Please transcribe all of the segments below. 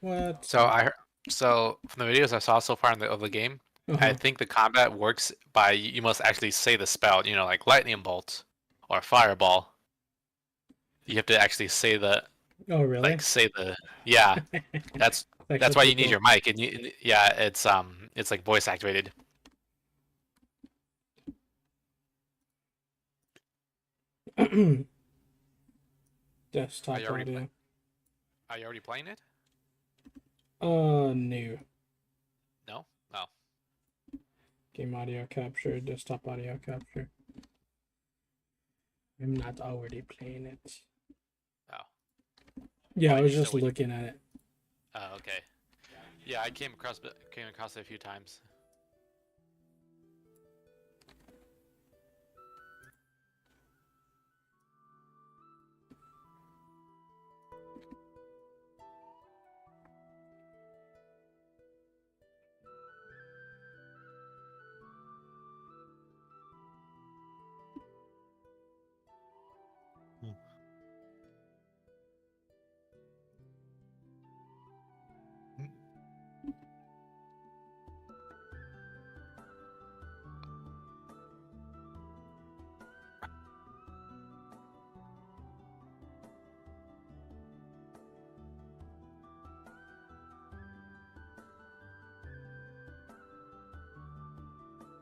What? So from the videos I saw so far of the game, I Uh-huh. think the combat works by you must actually say the spell. You know, like lightning bolt or fireball. You have to actually say the Oh, really? say the yeah. That's Actually that's why pretty you need cool. your mic and yeah, it's like voice activated. Are you Desktop already audio. are you already playing it? No. No. Oh. Game audio capture, desktop audio capture. I'm not already playing it. Oh. Yeah, Oh, I and was you're still just waiting. looking at it. Oh, okay. Yeah, I came across it a few times.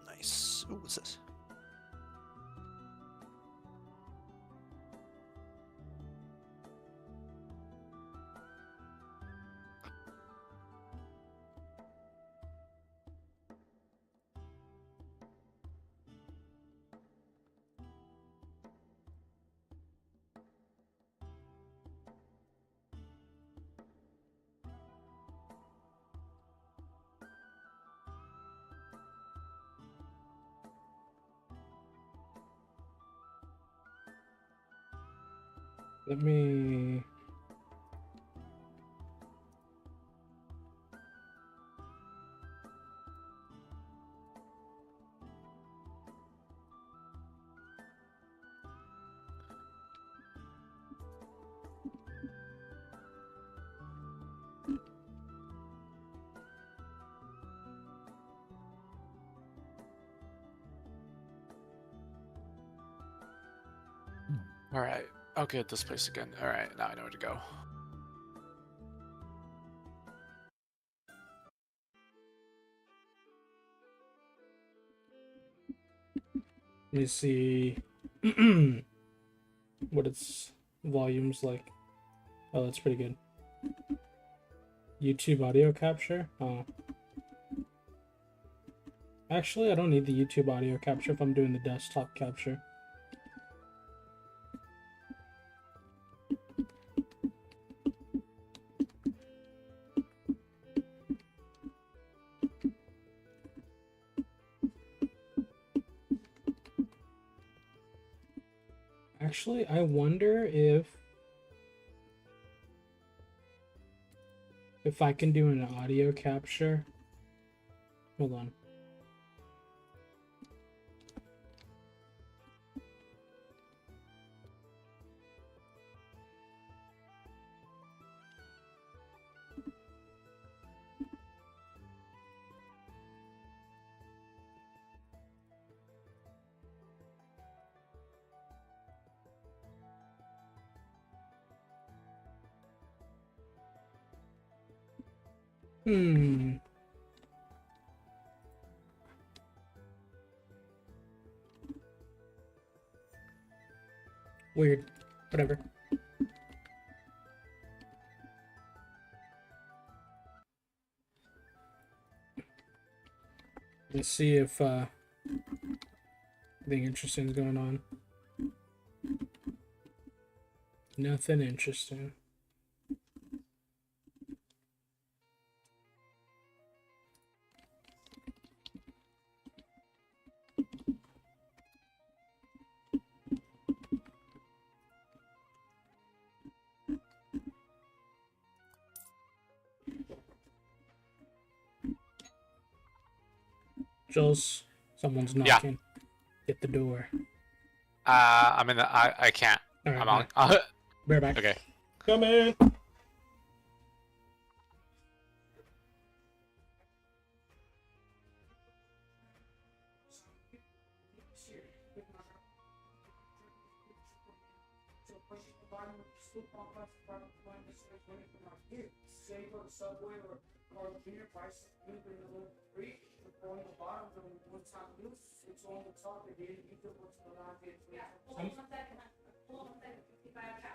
Nice. Ooh, what's this? Let me. All right. I'll get this place again. All right. Now I know where to go. Let me see what its volume's like. Oh, that's pretty good. YouTube audio capture? Oh. Actually, I don't need the YouTube audio capture if I'm doing the desktop capture. Actually, I wonder if I can do an audio capture. Hold on. Hmm. Weird. Whatever. Let's see if anything interesting is going on. Nothing interesting. Jules, someone's Yeah. knocking. Get the door. I'm in the. I can't. All right, I'm bye. on. Bear back. Okay. Come in.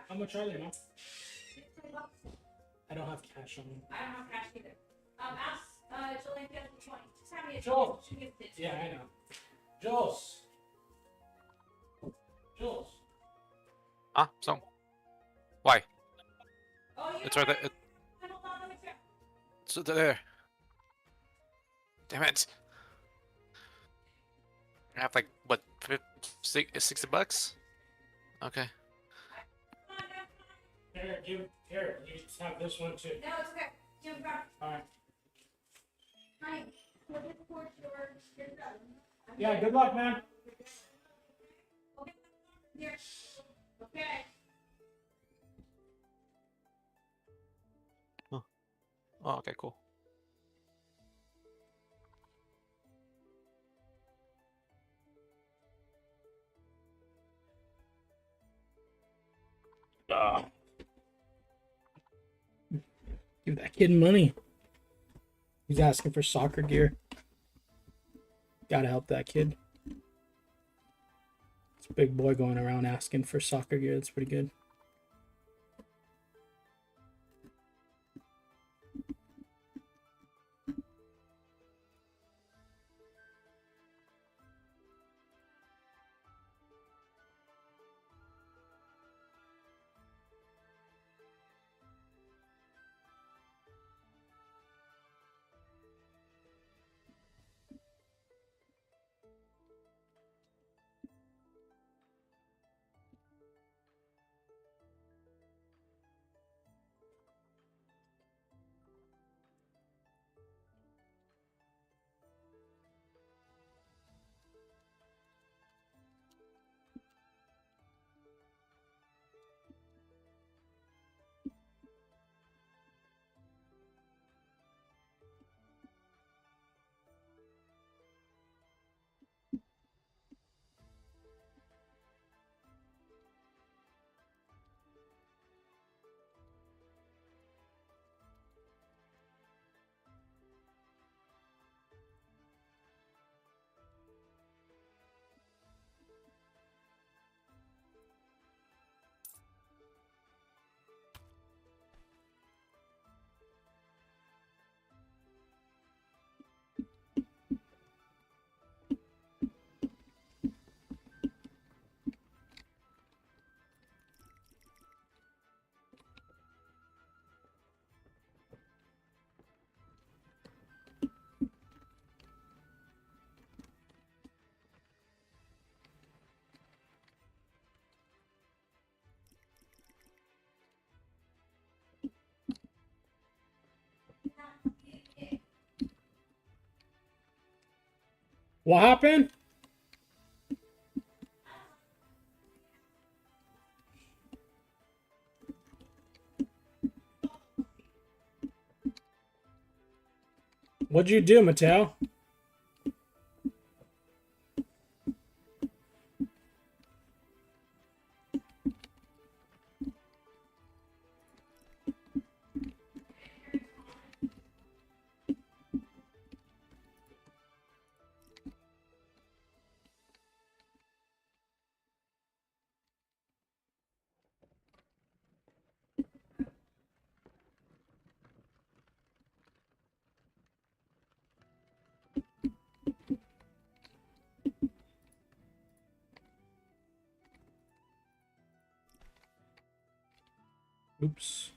How much are they, Mom? I don't have cash on me. I don't have cash either. Ask Julian if he has the 20. Just have me a Joel. she gives it. Yeah, I know. Jules. Jules. Ah, so. Why? Oh, you It's know right there. what? Hold on, let me check. It's there. Damn it. I have like, what, 60 bucks? Okay. Come on, no, Here, here. You just have this one too. no, it's okay. Jim, grab it. All right. Hi. Looking forward to your stuff. Yeah. Good luck, man. Okay. Here. Okay. Oh, okay, cool. Give that kid money. He's asking for soccer gear. Gotta help that kid. It's a big boy going around asking for soccer gear. That's pretty good. What happened? What'd you do, Mateo? Oops.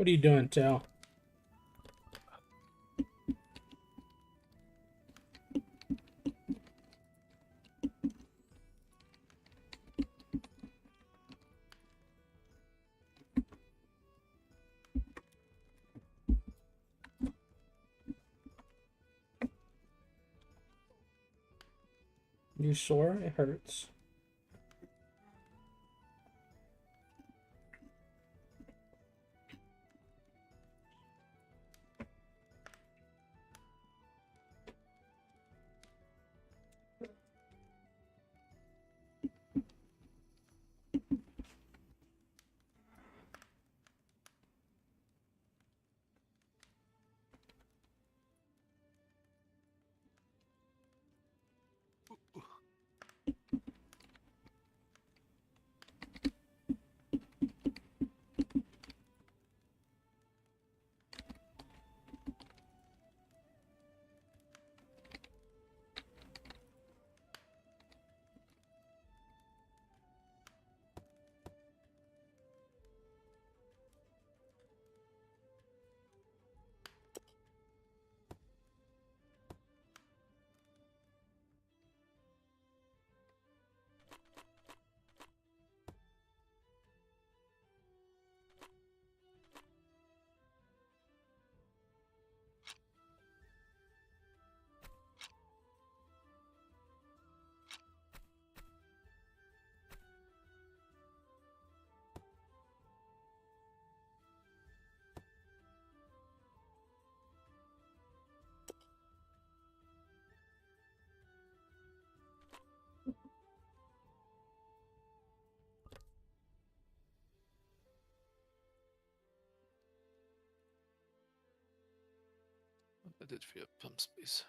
What are you doing, Tal? You sore? It hurts. I did free up pump space.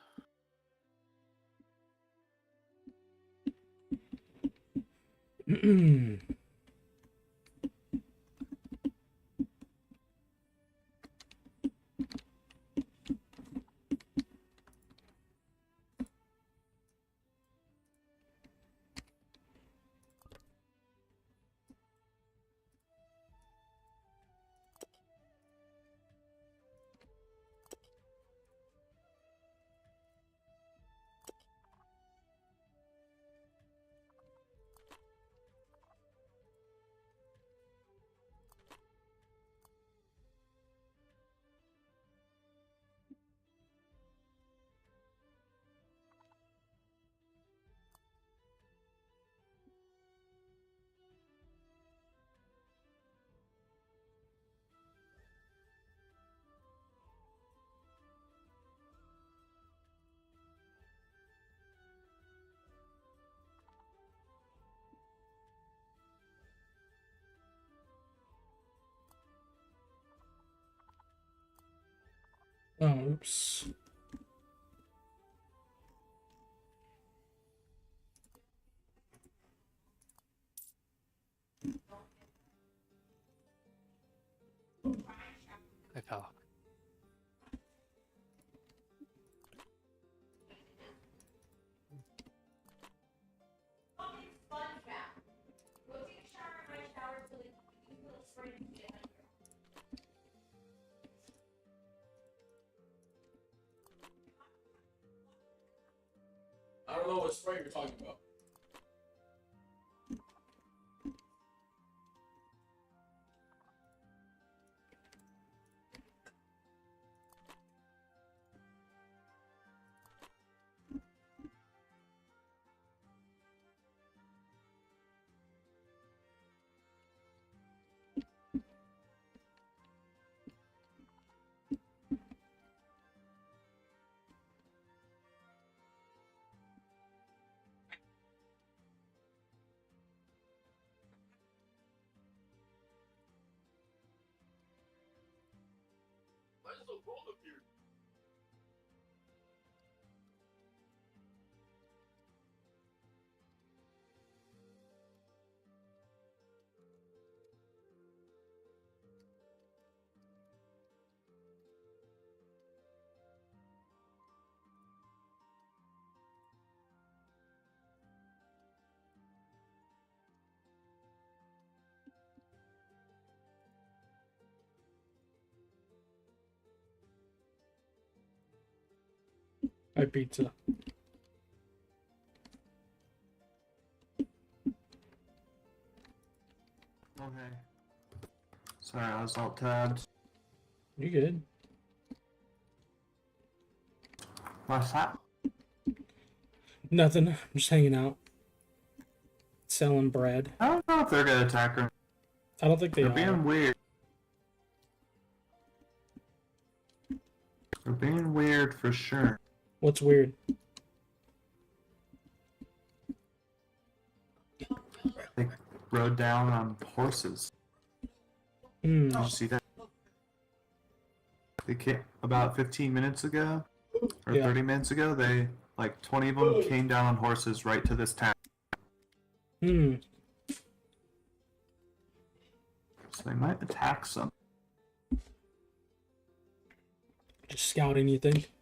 Oh, oops. Hey, pal. Sponge bath. Go take a shower in my shower so that you feel spray and get under. I don't know what spray you're talking about. Why is it so cold up here? My pizza. Okay. Sorry, I was alt tabbed. You good? What's that? Nothing. I'm just hanging out. Selling bread. I don't know if they're gonna attack her. I don't think they They're are. being weird. They're being weird for sure. What's weird? They rode down on horses. Hmm. Did you see that? They came about 15 minutes ago, or Yeah. 30 minutes ago. They, like 20 of them, came down on horses right to this town. Hmm. So they might attack some. Just scouting, you think?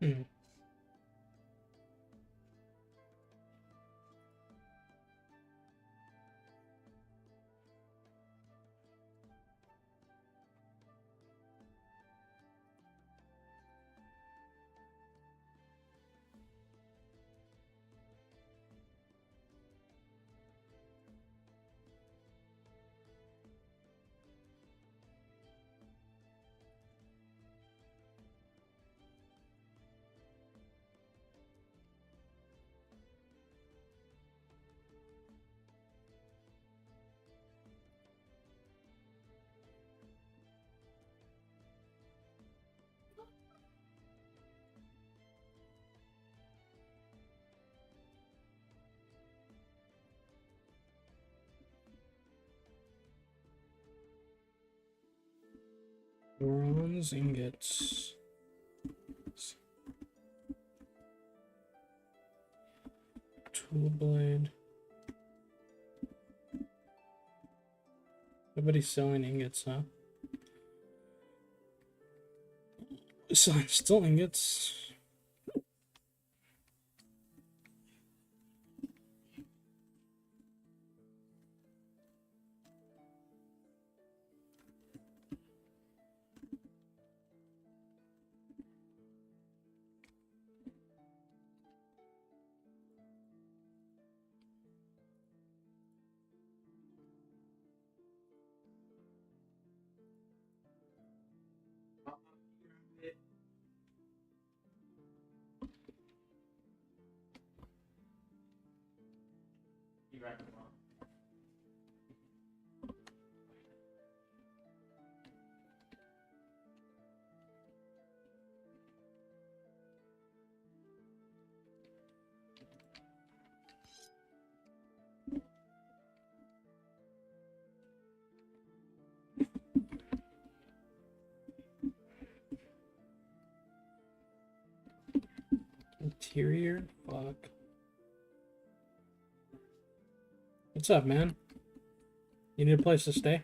Hmm. Bronze ingots. Tool blade. Nobody's selling ingots, huh? Selling still ingots. Interior? Fuck. What's up, man? You need a place to stay?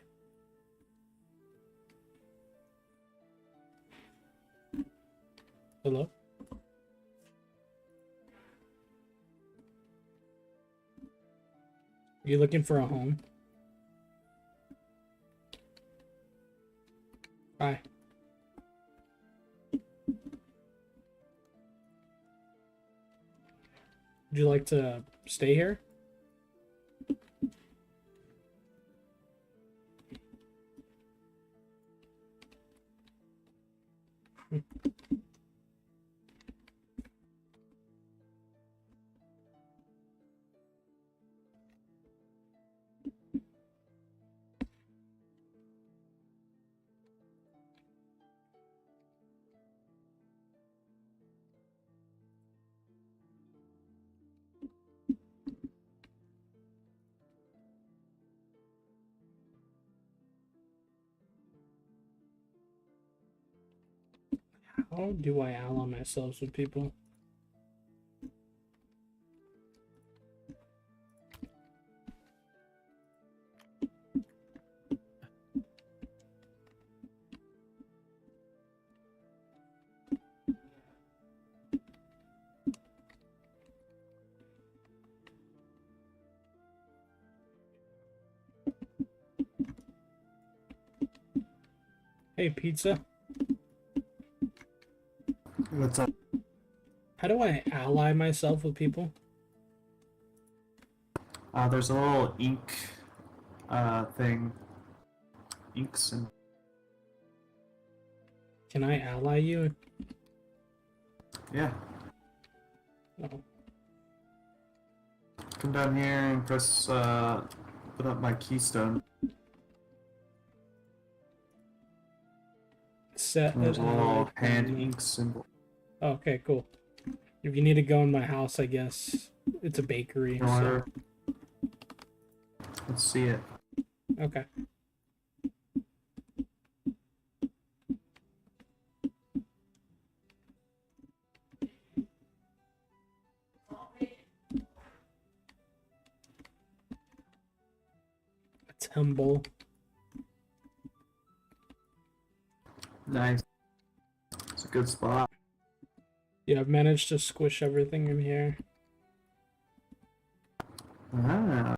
Hello? Are you looking for a home? Hi. Would you like to stay here? How do I ally myself with people? Hey, pizza. What's up? How do I ally myself with people? There's a little ink thing. Inks and Can I ally you? yeah. Oh. Come down here and press put up my keystone. Set And there's a an little ally hand command. ink symbol. Oh, okay, cool. If you need to go in my house, I guess it's a bakery. So. Or let's see it. Okay. A temple. Nice. It's a good spot. Yeah, I've managed to squish everything in here. Ah,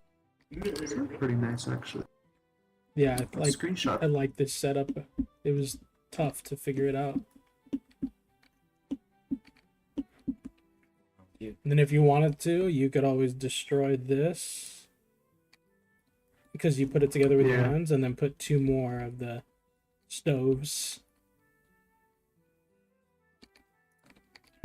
this is pretty nice actually. Yeah, I like Screenshot. like this setup. It was tough to figure it out. And then if you wanted to, you could always destroy this because you put it together with your Yeah. hands, and then put 2 more of the stoves.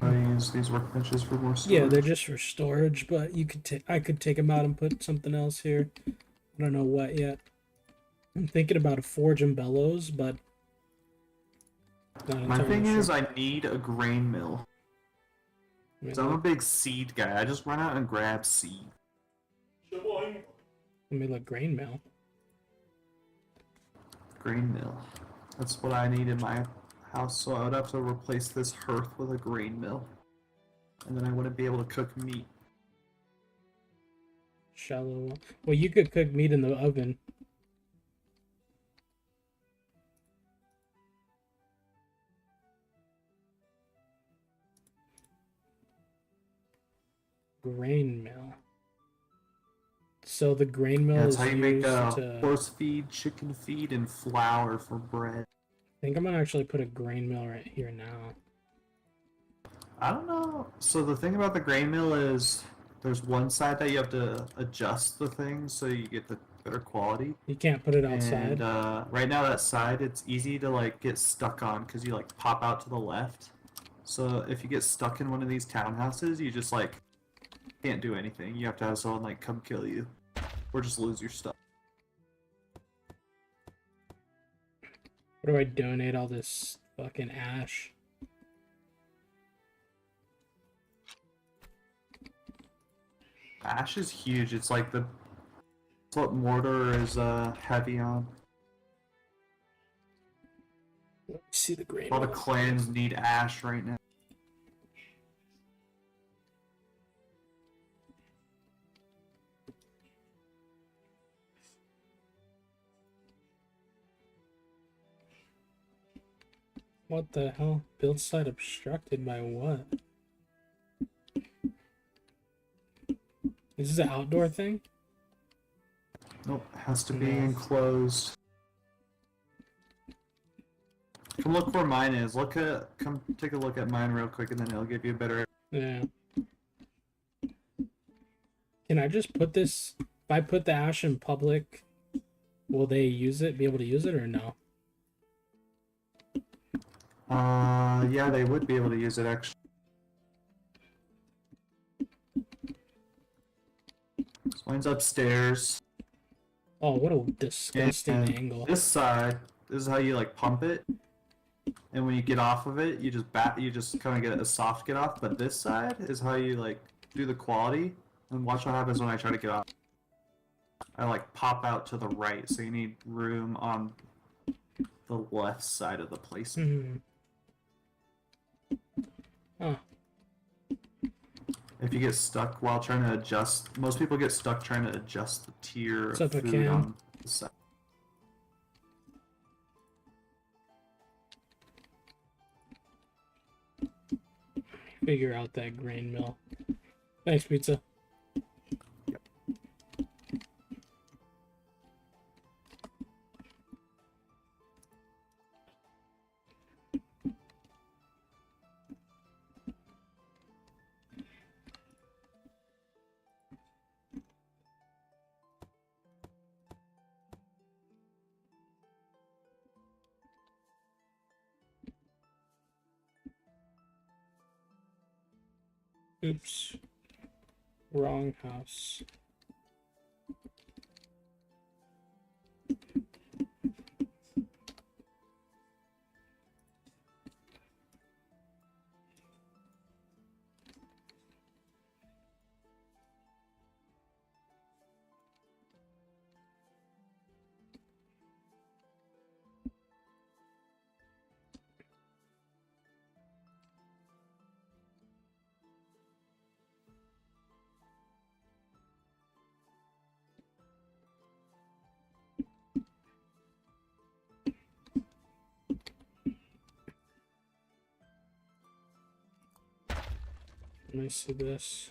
I use these workbenches for more storage. Yeah, they're just for storage, but you could I could take them out and put something else here. I don't know what yet. I'm thinking about a forge and bellows, but not My entirely thing sure. is, I need a grain mill. I mean, So I'm a big seed guy. I just run out and grab seed. let me look, grain mill. Grain mill. That's what I need in my house. So I would have to replace this hearth with a grain mill, and then I wouldn't be able to cook meat. Shallow. Well, you could cook meat in the oven. Grain mill. So the grain mill That's is how you make used to. horse feed, chicken feed, and flour for bread. I think I'm gonna actually put a grain mill right here now. I don't know. So the thing about the grain mill is there's one side that you have to adjust the thing so you get the better quality. You can't put it outside. And right now that side, it's easy to like get stuck on because you like pop out to the left. So if you get stuck in one of these townhouses, you just like can't do anything. You have to have someone like come kill you, or just lose your stuff. What do I donate all this fucking ash? Ash is huge. It's like it's what mortar is heavy on. Let's see the grain A lot of mill. clans need ash right now. What the hell? Build site obstructed by what? Is this an outdoor thing? Nope, it has to be No. enclosed. Come look where mine is. Come take a look at mine real quick, and then it'll give you a better. Yeah. Can I just put this? If I put the ash in public, will they use it? Be able to use it or no? Yeah, they would be able to use it actually. So mine's upstairs. Oh, what a disgusting And angle. this side, this is how you like pump it. And when you get off of it, you just kind of get a soft get off. But this side is how you like do the quality. And watch what happens when I try to get off. I like pop out to the right, so you need room on the left side of the place. Hmm. Huh. If you get stuck while trying to adjust, most people get stuck trying to adjust the tier What's of up, food Akan? on the side. Figure out that grain mill. Thanks, pizza. Oops. Wrong house. Let me see this.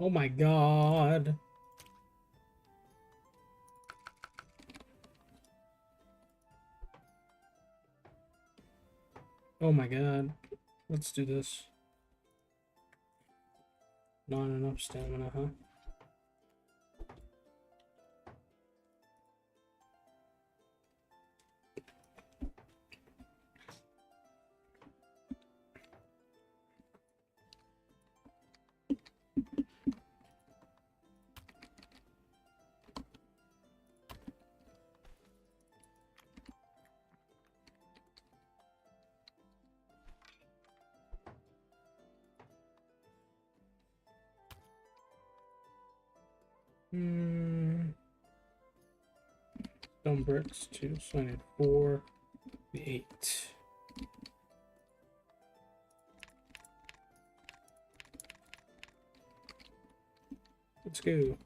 Oh my god. Oh my god. Let's do this. Not enough stamina, huh? Stone bricks, 2, so I need 4, 8. Let's go.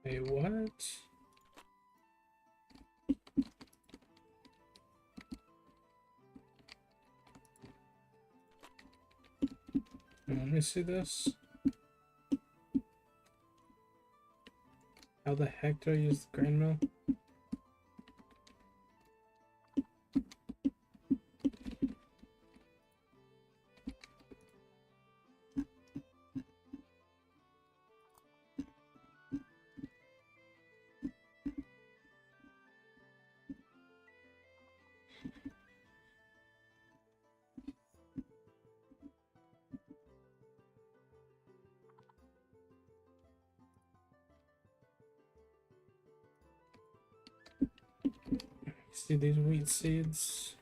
Hey, what? Let me see this. How the heck do I use the grain mill? See these wheat seeds.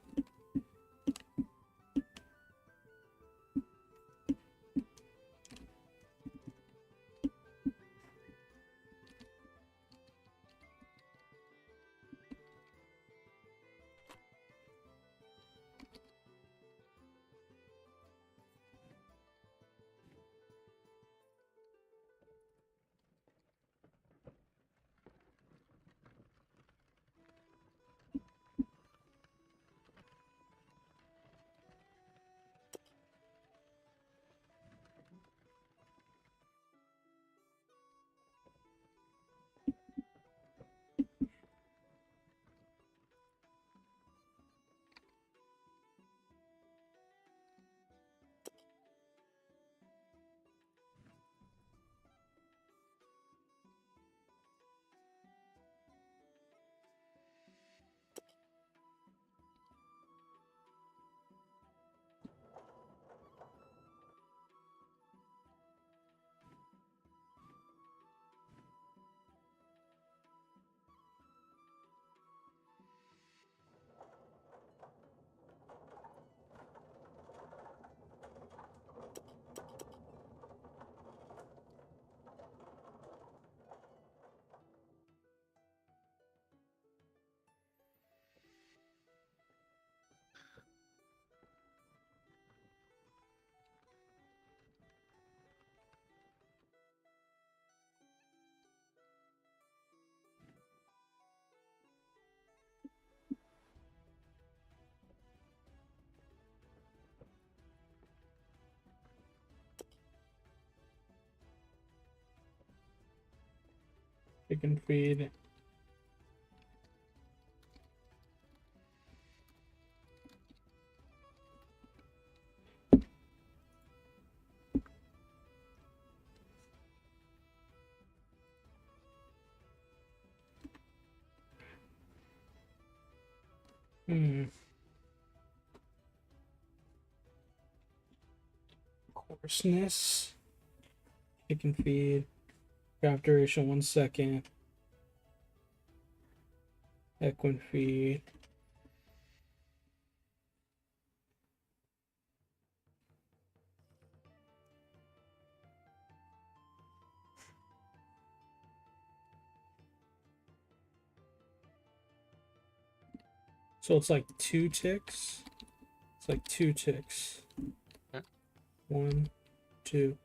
Chicken feed. Coarseness. Chicken feed. Craft duration 1 second. Equine feed. So it's like 2 ticks. It's like 2 ticks. Yeah. 1, 2.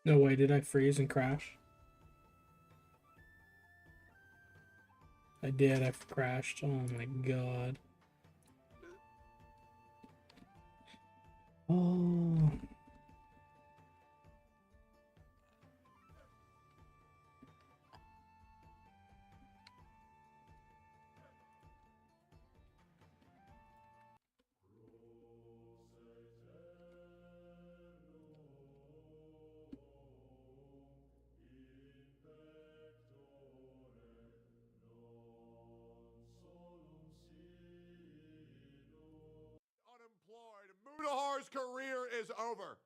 No way, did I freeze and crash? I did, I crashed. Oh my god. Oh. is over.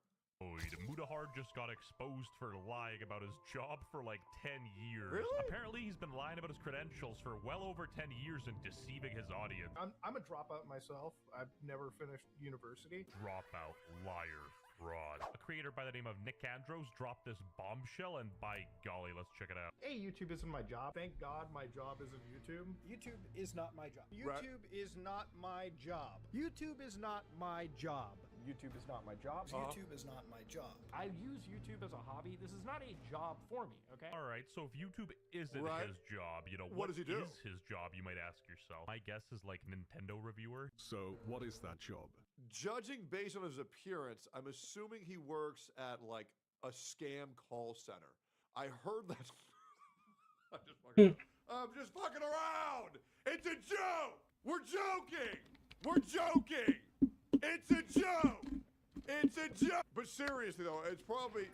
Mutahar just got exposed for lying about his job for like 10 years. Really? Apparently, he's been lying about his credentials for well over 10 years and deceiving his audience. I'm a dropout myself. I've never finished university. Dropout, liar, fraud. A creator by the name of Nick Andros dropped this bombshell, and by golly, let's check it out. Hey, YouTube isn't my job. Thank God my job isn't YouTube. YouTube is not my job. Right. YouTube is not my job. YouTube is not my job. YouTube is not my job. YouTube is not my job. I use YouTube as a hobby. This is not a job for me, okay? All right, so if YouTube isn't Right. his job, you know, What does he do? is his job, you might ask yourself. My guess is like Nintendo reviewer. So, what is that job? Judging based on his appearance, I'm assuming he works at like a scam call center. I heard that. I'm just fucking around. It's a joke. We're joking. We're joking. It's a joke. It's a joke. But seriously though, it's probably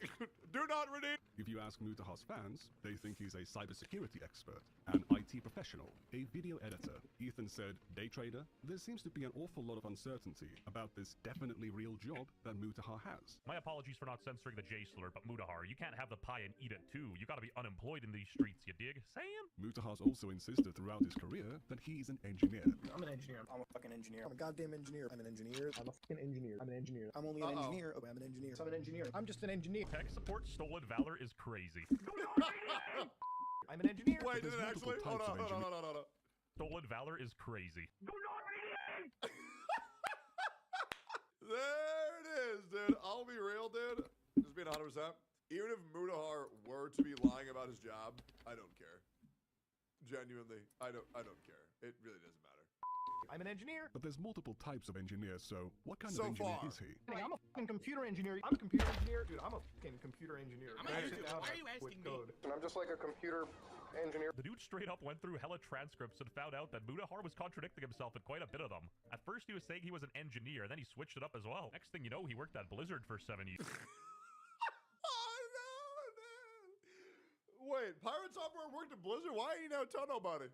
do not redeem. If you ask Mutahar's fans, they think he's a cybersecurity expert, an IT professional, a video editor. Ethan said, day trader, there seems to be an awful lot of uncertainty about this definitely real job that Mutahar has. My apologies for not censoring the J slur, but Mutahar, you can't have the pie and eat it too. You gotta be unemployed in these streets, you dig? Saying? Mutahar's also insisted throughout his career that he's an engineer. I'm an engineer. I'm a fucking engineer. I'm a goddamn engineer. I'm an engineer. I'm a fucking engineer. I'm an engineer. I'm only an engineer. Oh, I'm an engineer. I'm an engineer. I'm just an engineer. Tech support stolen valor is crazy. I'm an engineer. Wait, did There's it actually? multiple Hold types on, of hold on, hold on, hold on. Stolen valor is crazy. There it is, dude. I'll be real, dude. Just being 100%. Even if Mutahar were to be lying about his job, I don't care. Genuinely, I don't care. It really doesn't matter. I'm an engineer. But there's multiple types of engineers, so what kind So of engineer far. is he? I'm a fucking computer engineer. I'm a computer engineer. Dude, I'm a fucking computer engineer. I'm I a sit YouTuber. down Why are you with asking code. me? And I'm just like a computer engineer. The dude straight up went through hella transcripts and found out that Mutahar was contradicting himself in quite a bit of them. At first he was saying he was an engineer, then he switched it up as well. Next thing you know, he worked at Blizzard for 7 years. Oh, no, man. Wait, Pirate Software worked at Blizzard? Why ain't you now tell nobody?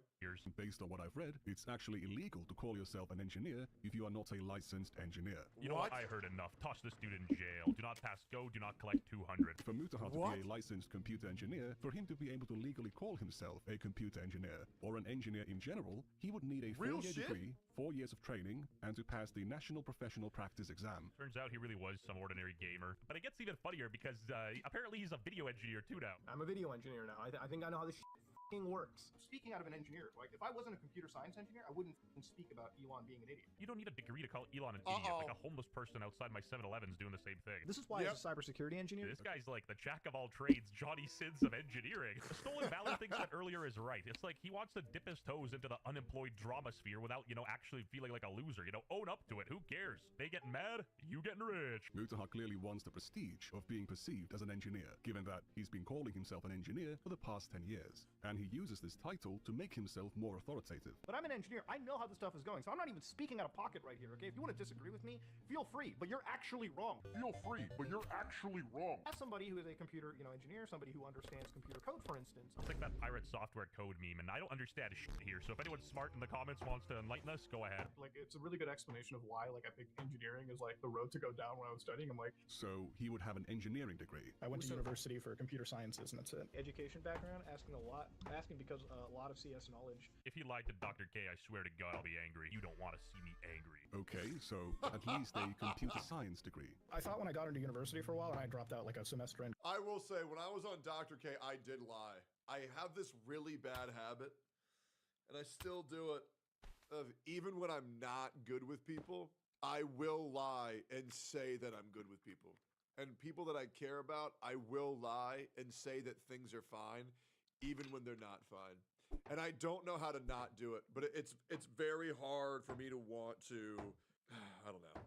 Based on what I've read, it's actually illegal to call yourself an engineer if you are not a licensed engineer. You know what? I heard enough. Toss this dude in jail. Do not pass go, do not collect 200. For Mutahar to What? be a licensed computer engineer, for him to be able to legally call himself a computer engineer, or an engineer in general, he would need a Real 4-year shit? degree, 4 years of training, and to pass the National Professional Practice Exam. Turns out he really was some ordinary gamer. But it gets even funnier because apparently he's a video engineer too now. I'm a video engineer now. I think I know how this f***ing works. Speaking out of an engineer, like if I wasn't a computer science engineer, I wouldn't f***ing speak about Elon being an idiot. You don't need a degree to call Elon an idiot. Like a homeless person outside my 7-Eleven's doing the same thing. This is why he's a cybersecurity engineer. This guy's like the jack of all trades, Johnny Sins of engineering. The stolen valor thing said earlier is right. It's like he wants to dip his toes into the unemployed drama sphere without, you know, actually feeling like a loser. You know, own up to it. Who cares? They getting mad, you getting rich. Mutahar clearly wants the prestige of being perceived as an engineer, given that he's been calling himself an engineer for the past 10 years, and he uses this title to make himself more authoritative. But I'm an engineer. I know how this stuff is going, so I'm not even speaking out of pocket right here, okay? If you want to disagree with me, feel free, but you're actually wrong. Feel free, but you're actually wrong. As somebody who is a computer, engineer, somebody who understands computer code, for instance. It's like that pirate software code meme, and I don't understand shit here, so if anyone smart in the comments wants to enlighten us, go ahead. Like, it's a really good explanation of why, like, I think engineering is, like, the road to go down when I was studying. I'm like, So he would have an engineering degree. I went to university for computer sciences, and that's it. Education background, asking because a lot of CS knowledge. If he lied to Dr. K, I swear to God I'll be angry. You don't want to see me angry. Okay, so at least a computer science degree. I thought when I got into university for a while, and I dropped out like a semester in. I will say, when I was on Dr. K, I did lie. I have this really bad habit, and I still do it, of even when I'm not good with people, I will lie and say that I'm good with people. And people that I care about, I will lie and say that things are fine, even when they're not fine. And I don't know how to not do it, but it's very hard for me to want to. I don't know.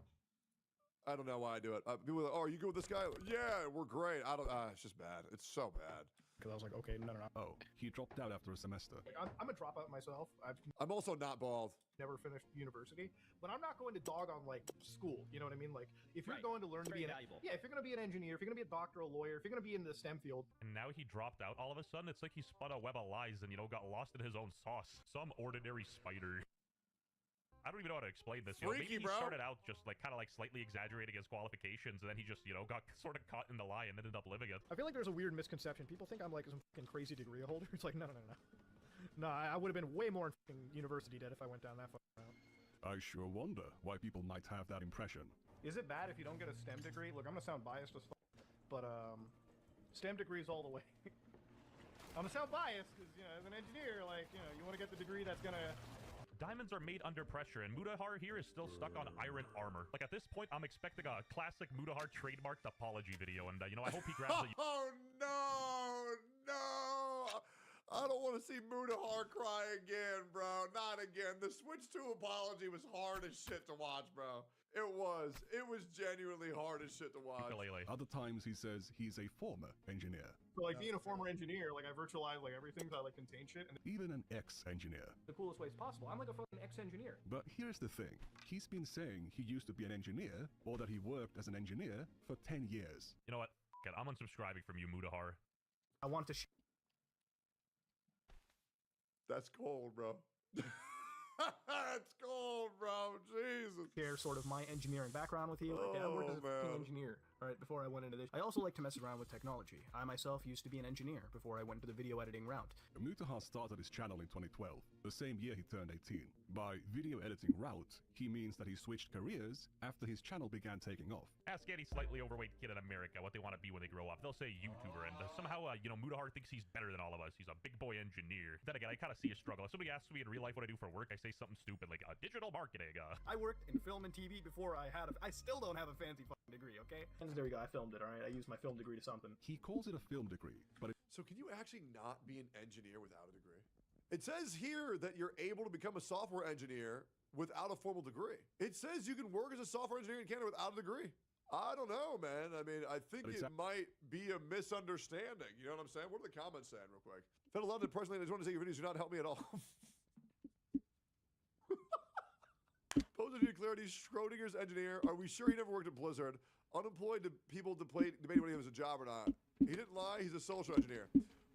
I don't know why I do it. People are like, oh, are you good with this guy? Yeah, we're great. I don't. It's just bad. It's so bad. Because I was like, okay, no. Oh, he dropped out after a semester. Like, I'm a dropout myself. I've I'm also not bald. never finished university, but I'm not going to dog on like school. You know what I mean? Like, if you're going to learn to be if you're going to be an engineer, if you're going to be a doctor, a lawyer, if you're going to be in the STEM field, And now he dropped out all of a sudden. It's like he spun a web of lies and, you know, got lost in his own sauce. Some ordinary spider. I don't even know how to explain this. You know, Freaky, maybe he bro. started out just like kind of like slightly exaggerating his qualifications, and then he just, you know, got sort of caught in the lie and ended up living it. I feel like there's a weird misconception. People think I'm like some fucking crazy degree holder. It's like, no. No, I would have been way more in fucking university debt if I went down that fucking route. I sure wonder why people might have that impression. Is it bad if you don't get a STEM degree? Look, I'm gonna sound biased as fuck, but STEM degrees all the way. I'm gonna sound biased because, you know, as an engineer, like, you know, you want to get the degree that's gonna... Diamonds are made under pressure, and Mudahar here is still stuck on iron armor. Like, at this point, I'm expecting a classic Mudahar trademarked apology video, and, you know, I hope he grabs it. Oh, no! I don't want to see Mudahar cry again, bro. Not again. The Switch 2 apology was hard as shit to watch, bro. It was. It was genuinely hard as shit to watch. Ukulele. Other times he says he's a former engineer. So, like, being a former engineer, like, I virtualize, like, everything, so I, like, contain shit, and Even an ex-engineer. the coolest ways possible. I'm like a fucking ex-engineer. But here's the thing. He's been saying he used to be an engineer, or that he worked as an engineer for 10 years. You know what? F*** it. I'm unsubscribing from you, Mudahar. I want to That's cold, bro. That's cold, bro. Jesus. share sort of my engineering background with you. Like, I worked as a fucking man. engineer, all right, before I went into this. I also like to mess around with technology. I myself used to be an engineer before I went to the video editing route. Mutahar started his channel in 2012, the same year he turned 18. By video editing route, he means that he switched careers after his channel began taking off. Ask any slightly overweight kid in America what they want to be when they grow up. They'll say YouTuber, and somehow, you know, Mudahar thinks he's better than all of us. He's a big boy engineer. Then again, I kind of see a struggle. If somebody asks me in real life what I do for work, I say something stupid like digital marketing. I worked in film and TV before I had I still don't have a fancy fucking degree, okay? And there we go, I filmed it, all right? I used my film degree to something. He calls it a film degree, but So can you actually not be an engineer without a degree? It says here that you're able to become a software engineer without a formal degree. It says you can work as a software engineer in Canada without a degree. I don't know, man. I mean, I think it might be a misunderstanding. You know what I'm saying? What are the comments saying real quick? Fed London, personally, I just want to say your videos do not help me at all. Pose of clarity, Schrodinger's engineer. Are we sure he never worked at Blizzard? Unemployed people debating whether he was a job or not. He didn't lie. He's a social engineer.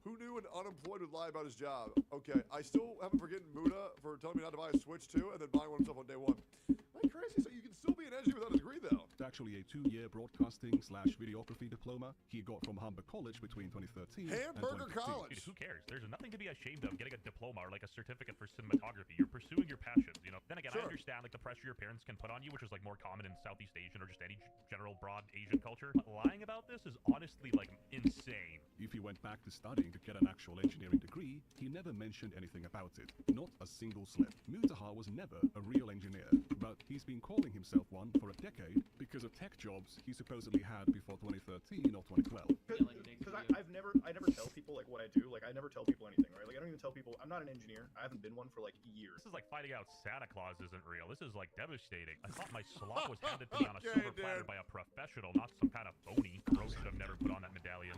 Who knew an unemployed would lie about his job? Okay, I still haven't forgotten Muda for telling me not to buy a Switch 2 and then buying one himself on day one. Like crazy, so you can still be an engineer without a degree, though. it's actually a 2-year broadcasting/videography diploma he got from Humber College between 2013 Hamburger and 2015. College. Dude, who cares? There's nothing to be ashamed of getting a diploma or like a certificate for cinematography. You're pursuing your passions, you know? Then again, Sure. I understand like the pressure your parents can put on you, which is like more common in Southeast Asian or just any general broad Asian culture. But lying about this is honestly like insane. If he went back to studying to get an actual engineering degree, he never mentioned anything about it. Not a single slip. Mutahar was never a real engineer, but he's been calling himself one for a decade because of tech jobs he supposedly had before 2013 or 2012. Because I never tell people, like, what I do. Like, I never tell people anything, right? Like, I don't even tell people, I'm not an engineer. I haven't been one for, like, years. This is like finding out Santa Claus isn't real. This is like devastating. I thought my slop was handed to me on a silver platter by a professional, not some kind of phony. Bro should have never put on that medallion.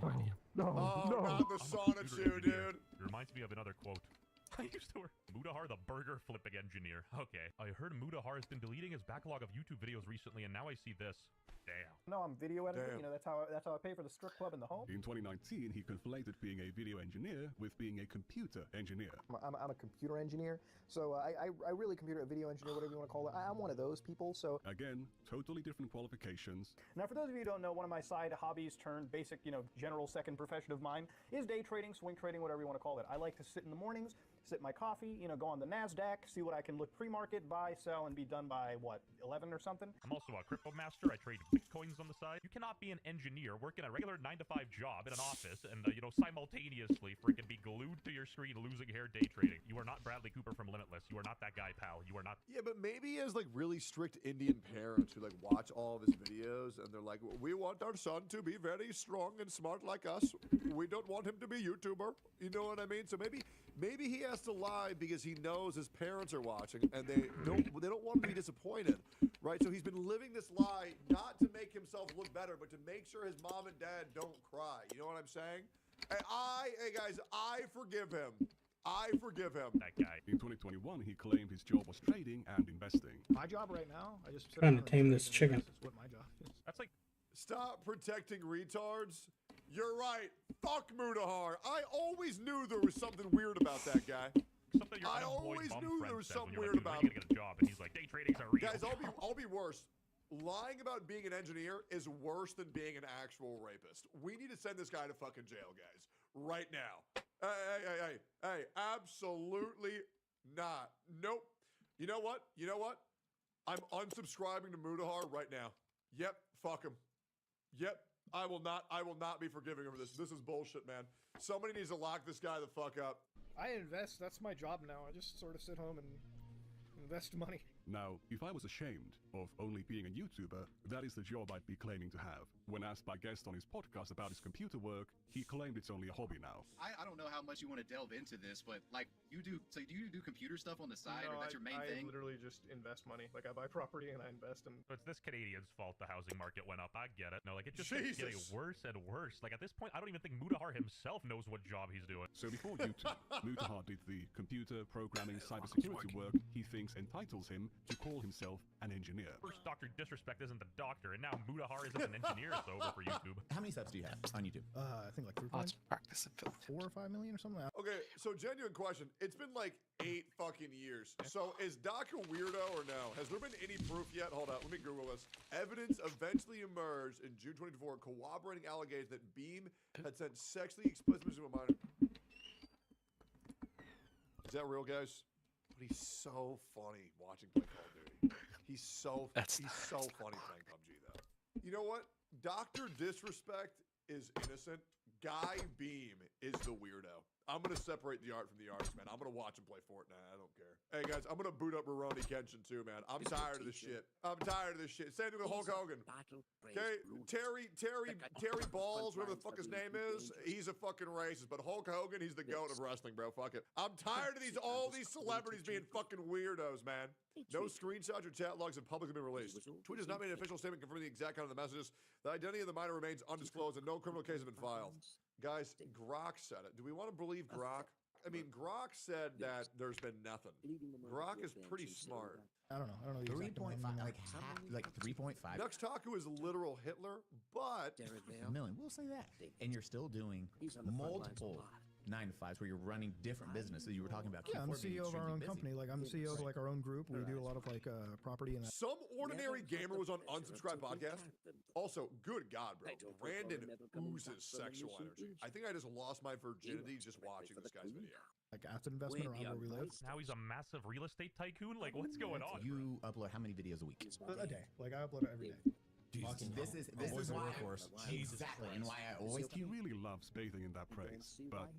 Not the sauna shoe, dude. It reminds me of another quote. I used to work Mudahar, the burger flipping engineer. Okay, I heard Mudahar has been deleting his backlog of YouTube videos recently, and now I see this. Damn. No, I'm video editor. Damn. You know, that's how I pay for the strip club in the home. In 2019, he conflated being a video engineer with being a computer engineer. I'm a computer engineer, so I really computer video engineer, whatever you want to call it. I'm one of those people, so... Again, totally different qualifications. Now, for those of you who don't know, one of my side hobbies turned basic, you know, general second profession of mine is day trading, swing trading, whatever you want to call it. I like to sit in the mornings, sip my coffee, you know, go on the NASDAQ, see what I can look pre-market, buy, sell, and be done by, what, 11 or something? I'm also a crypto master. I trade bitcoins on the side. You cannot be an engineer, working a regular 9-to-5 job in an office, and, you know, simultaneously freaking be glued to your screen losing hair day trading. You are not Bradley Cooper from Limitless. You are not that guy, pal. You are not... Yeah, but maybe he has like really strict Indian parents who like watch all of his videos and they're like, we want our son to be very strong and smart like us. We don't want him to be YouTuber. You know what I mean? So maybe he has to lie because he knows his parents are watching and they don't want him to be disappointed, right? So he's been living this lie not to make himself look better, but to make sure his mom and dad don't cry. You know what I'm saying? Hey guys, I forgive him. I forgive him. That guy. In 2021, he claimed his job was trading and investing. My job right now, I just sit Trying around to tame and this trade, chicken. and that's what my job is. That's like... Stop protecting retards. You're right. Fuck Mudahar. I always knew there was something weird about that guy. something your I unemployed always bum knew friend there was says when something you're weird like, about "When are you gonna get a job?" And he's like, "Day trading's a real Guys, job." I'll be worse. Lying about being an engineer is worse than being an actual rapist. We need to send this guy to fucking jail, guys. Right now. Hey, absolutely not. Nope. You know what? I'm unsubscribing to Mudahar right now. Yep, fuck him. Yep, I will not be forgiving him for this. This is bullshit, man. Somebody needs to lock this guy the fuck up. I invest. That's my job now. I just sort of sit home and invest money. Now, if I was ashamed of only being a YouTuber, that is the job I'd be claiming to have. When asked by guests on his podcast about his computer work, he claimed it's only a hobby now. I don't know how much you want to delve into this, but like you do, so do you do computer stuff on the side, or that's your main thing? I literally just invest money. Like I buy property and I invest in. So it's this Canadian's fault the housing market went up. I get it. No, like it just keeps getting worse and worse. Like at this point, I don't even think Mudahar himself knows what job he's doing. So before YouTube, Mudahar did the computer programming cybersecurity work he thinks entitles him to call himself an engineer. First, Dr. Disrespect isn't the doctor, and now Mudahar isn't an engineer. It's over for YouTube. How many subs do you have on YouTube? I think like 3 Let's practice it. 4 or 5 million or something. Okay, so genuine question. It's been like 8 fucking years. So is Doc a weirdo or no? Has there been any proof yet? Hold up, let me Google this. Evidence eventually emerged in June 2024 corroborating allegations that Beam had sent sexually explicit messages to a minor. Is that real, guys? But he's so funny watching play Call of Duty. He's so funny playing PUBG though. You know what? Dr. Disrespect is innocent. Guy Beam is the weirdo. I'm gonna separate the art from the artist, man. I'm gonna watch him play Fortnite. I don't care. Hey guys, I'm gonna boot up Rurouni Kenshin too, man. I'm tired of this shit. Same thing with Hulk Hogan. Okay, Terry Balls, whatever the fuck his name is, he's a fucking racist. But Hulk Hogan, he's the goat of wrestling, bro. Fuck it. I'm tired of all these celebrities being fucking weirdos, man. No screenshots or chat logs have publicly been released. Twitch has not made an official statement confirming the exact content of the messages. The identity of the minor remains undisclosed, and no criminal case has been filed. Guys, Grok said it. Do we want to believe Grok? I mean, Grok said that there's been nothing. Grok is pretty smart. I don't know. 3.5, like 3.5 Nuxtaku is literal Hitler, but million. We'll say that. And you're still doing multiple 9-to-5s where you're running different businesses. You were talking about. Yeah, I'm the CEO of our own company. Like I'm the CEO of like our own group. We do a lot of like property and. Some ordinary gamer was on unsubscribed podcast. Also, good God, bro, Brandon oozes sexual energy. I think I just lost my virginity just watching this guy's video. Like asset investment around where we live. Now he's a massive real estate tycoon. Like what's going on? You upload how many videos a week? A day. Like I upload it every day. This is why exactly, and why I always. He really loves bathing in that praise, but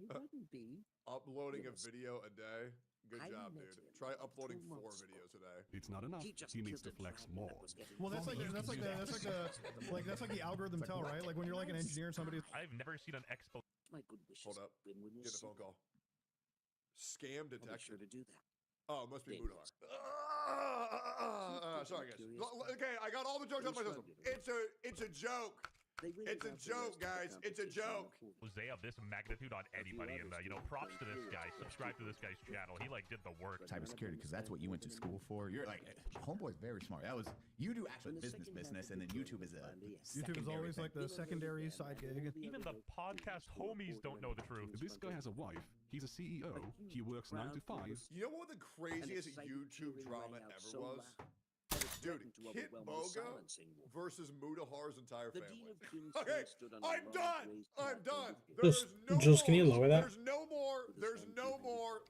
uploading a video a day. Good job, dude. Try uploading 4 videos a day. It's not enough. He needs to flex more. Well, that's like the algorithm tell, right? Like when you're like an engineer and somebody. I've never seen an expo. Hold up. Get a phone call. Scam detection. Oh, it must be Mudahar. Sorry, guys. Okay, I got all the jokes out of my system. It's a joke. It's a joke, guys. It's a joke. They have this magnitude on anybody, and props to this guy. Subscribe to this guy's channel. He did the work. Cybersecurity, because that's what you went to school for. You're like, homeboy's very smart. You do actual business, and then YouTube is YouTube is always like the secondary side gig. Even the podcast homies don't know the truth. This guy has a wife. He's a CEO. He works 9 to 5. You know what the craziest YouTube drama ever was? Dude, Kit Boga versus Mudahar's entire family. Okay, I'm done. There's no Jules, can you lower that? There's no more.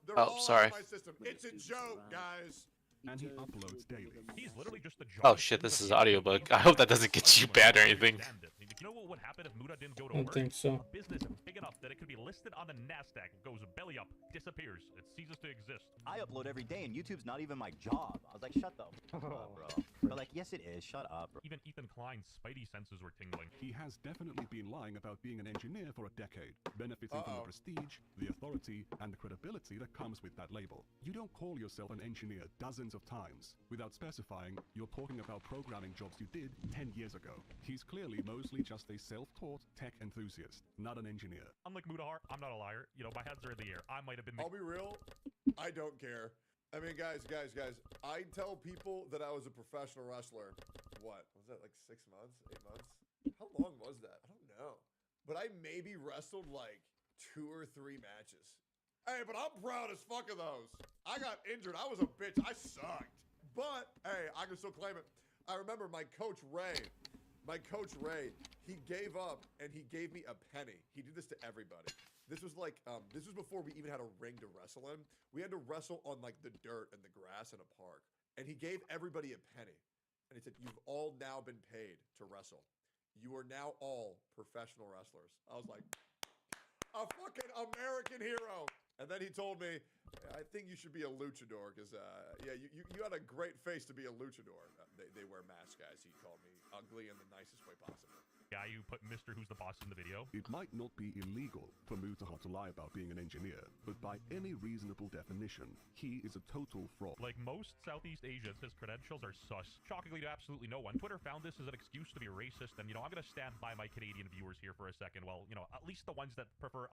They're Oh, all sorry. out of my system. It's a joke, guys. And he uploads daily. He's literally just the Oh shit, this is audiobook. I hope that doesn't get you banned or anything. You know what would happen if Muda didn't go to I don't work? think so. A business big enough that it could be listed on the NASDAQ goes belly up, disappears. It ceases to exist. I upload every day, and YouTube's not even my job. I was like, shut the fuck up, bro. But like, yes, it is. Shut up, bro. Even Ethan Klein's spidey senses were tingling. He has definitely been lying about being an engineer for a decade, benefiting from the prestige, the authority, and the credibility that comes with that label. You don't call yourself an engineer dozens of times without specifying you're talking about programming jobs you did 10 years ago. He's clearly mostly just a self-taught tech enthusiast, not an engineer. Unlike Mudahar, I'm not a liar. My hands are in the air. I might have been. I'll be real. I don't care. I mean, guys, I tell people that I was a professional wrestler. What was that, like 6 months, 8 months? How long was that? I don't know. But I maybe wrestled like 2 or 3 matches. Hey, but I'm proud as fuck of those. I got injured. I was a bitch. I sucked. But, hey, I can still claim it. I remember my coach Ray, he gave up and he gave me a penny. He did this to everybody. This was like, this was before we even had a ring to wrestle in. We had to wrestle on like the dirt and the grass in a park. And he gave everybody a penny. And he said, you've all now been paid to wrestle. You are now all professional wrestlers. I was like, a fucking American hero. And then he told me, I think you should be a luchador because, yeah, you had a great face to be a luchador. They wear masks, guys. He called me ugly in the nicest way possible. Guy who put Mr. Who's the Boss in the video. It might not be illegal for Mutahar to lie about being an engineer, but by any reasonable definition, he is a total fraud. Like most Southeast Asians, his credentials are sus. Shockingly to absolutely no one, Twitter found this as an excuse to be racist, and, I'm going to stand by my Canadian viewers here for a second. Well, at least the ones that prefer...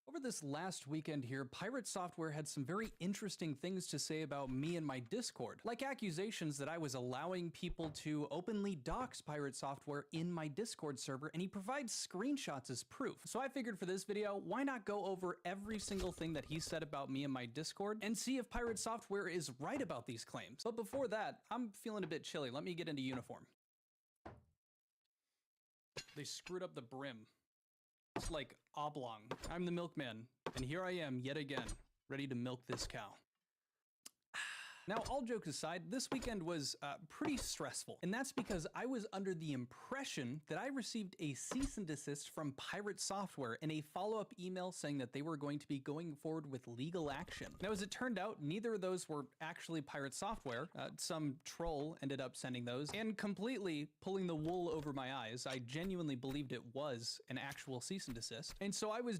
Over this last weekend here, Pirate Software had some very interesting things to say about me and my Discord, like accusations that I was allowing people to openly dox Pirate Software in my Discord server, and he provides screenshots as proof. So I figured for this video, why not go over every single thing that he said about me and my Discord and see if Pirate Software is right about these claims. But before that, I'm feeling a bit chilly. Let me get into uniform. They screwed up the brim. It's like oblong. I'm the milkman, and here I am yet again, ready to milk this cow. Now, all jokes aside, this weekend was pretty stressful, and that's because I was under the impression that I received a cease and desist from Pirate Software and a follow-up email saying that they were going to be going forward with legal action. Now, as it turned out, neither of those were actually Pirate Software. Some troll ended up sending those, and completely pulling the wool over my eyes, I genuinely believed it was an actual cease and desist. And so I was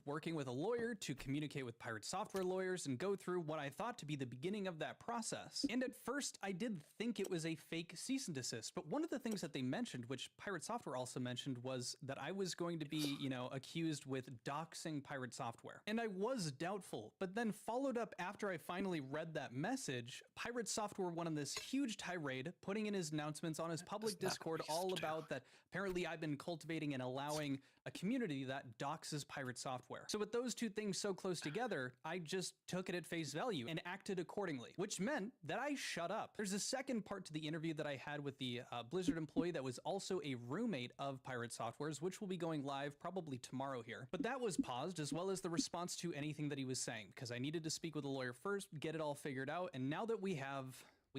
working with a lawyer to communicate with Pirate Software lawyers and go through what I thought to be the beginning of that process. And at first, I did think it was a fake cease and desist, but one of the things that they mentioned, which Pirate Software also mentioned, was that I was going to be, accused with doxing Pirate Software. And I was doubtful, but then followed up after I finally read that message, Pirate Software went on this huge tirade, putting in his announcements on his public Discord all about that apparently I've been cultivating and allowing a community that doxes Pirate Software. So with those two things so close together, I just took it at face value and acted accordingly, which meant that I shut up. There's a second part to the interview that I had with the Blizzard employee that was also a roommate of Pirate Software's, which will be going live probably tomorrow here. But that was paused, as well as the response to anything that he was saying, because I needed to speak with a lawyer first, get it all figured out, and now that we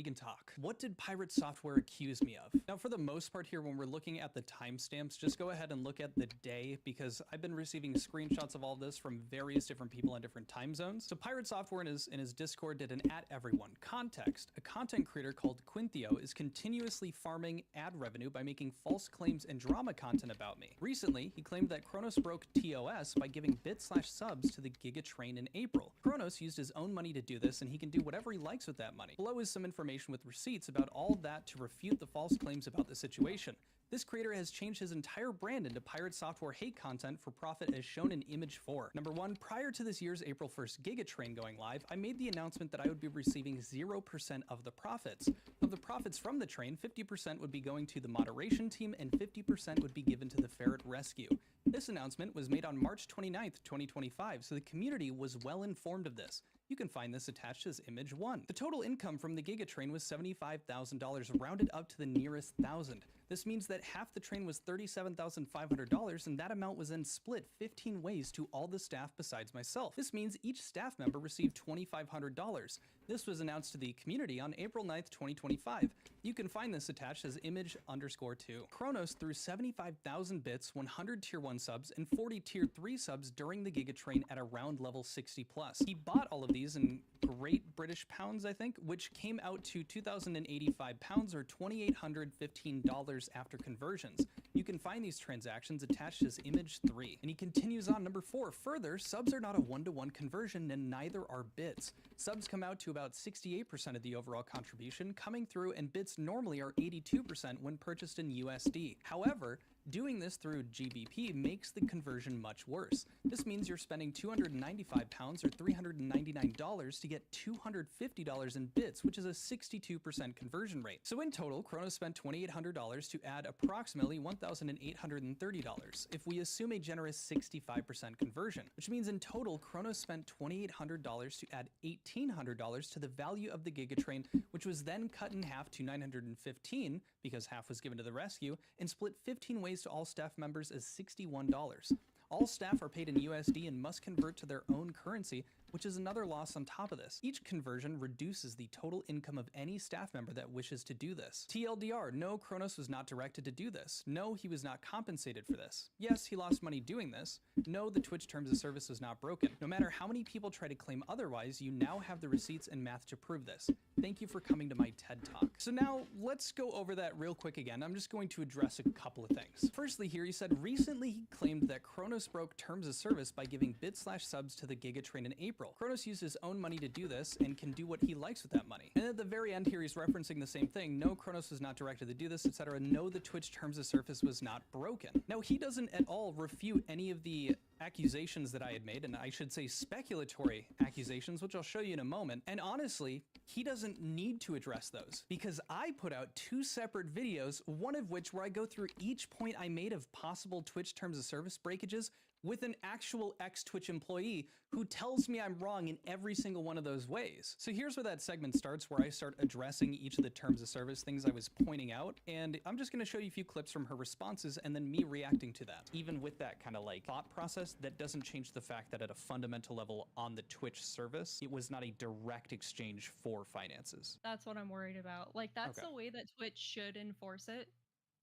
can talk. What did Pirate Software accuse me of? Now, for the most part here, when we're looking at the timestamps, just go ahead and look at the day, because I've been receiving screenshots of all this from various different people in different time zones. So Pirate Software in his Discord did an @everyone. Context: a content creator called Quintio is continuously farming ad revenue by making false claims and drama content about me. Recently, he claimed that Kronos broke TOS by giving bit/subs to the Giga Train in April. Kronos used his own money to do this, and he can do whatever he likes with that money. Below is some information with receipts about all that to refute the false claims about the situation. This creator has changed his entire brand into Pirate Software hate content for profit as shown in image 4. Number 1, prior to this year's April 1st Giga Train going live, I made the announcement that I would be receiving 0% of the profits. Of the profits from the train, 50% would be going to the moderation team and 50% would be given to the ferret rescue. This announcement was made on March 29th, 2025, so the community was well informed of this. You can find this attached as image 1. The total income from the Giga Train was $75,000, rounded up to the nearest thousand. This means that half the train was $37,500, and that amount was then split 15 ways to all the staff besides myself. This means each staff member received $2,500. This was announced to the community on April 9th, 2025. You can find this attached as image_2. Kronos threw 75,000 bits, 100 tier 1 subs, and 40 tier 3 subs during the Giga Train at around level 60+. He bought all of these in Great British pounds, I think, which came out to 2,085 pounds or $2,815 after conversions. You can find these transactions attached as image 3. And he continues on number 4. Further, subs are not a one-to-one conversion and neither are bits. Subs come out to about 68% of the overall contribution coming through, and bits normally are 82% when purchased in USD. However, doing this through GBP makes the conversion much worse. This means you're spending 295 pounds or $399 to get $250 in bits, which is a 62% conversion rate. So in total, Kronos spent $2,800 to add approximately $1,830 if we assume a generous 65% conversion, which means in total, Kronos spent $2,800 to add $1,800 to the value of the Gigatrain, which was then cut in half to $915 because half was given to the rescue, and split 15 ways to all staff members as $61. All staff are paid in USD and must convert to their own currency, which is another loss on top of this. Each conversion reduces the total income of any staff member that wishes to do this. TLDR, no, Kronos was not directed to do this. No, he was not compensated for this. Yes, he lost money doing this. No, the Twitch terms of service was not broken. No matter how many people try to claim otherwise, you now have the receipts and math to prove this. Thank you for coming to my TED Talk. So now, let's go over that real quick again. I'm just going to address a couple of things. Firstly here, he said recently he claimed that Kronos broke terms of service by giving bit/subs to the Gigatrain in April. Kronos used his own money to do this and can do what he likes with that money. And at the very end here, he's referencing the same thing. No, Kronos was not directed to do this, etc. No, the Twitch terms of service was not broken. Now, he doesn't at all refute any of the accusations that I had made, and I should say speculatory accusations, which I'll show you in a moment. And honestly, he doesn't need to address those because I put out 2 separate videos, one of which where I go through each point I made of possible Twitch terms of service breakages with an actual ex-Twitch employee who tells me I'm wrong in every single one of those ways. So here's where that segment starts, where I start addressing each of the terms of service things I was pointing out, and I'm just gonna show you a few clips from her responses and then me reacting to that. Even with that kind of like thought process, that doesn't change the fact that at a fundamental level on the Twitch service, it was not a direct exchange for finances. That's what I'm worried about. Like, that's Okay. the way that Twitch should enforce it,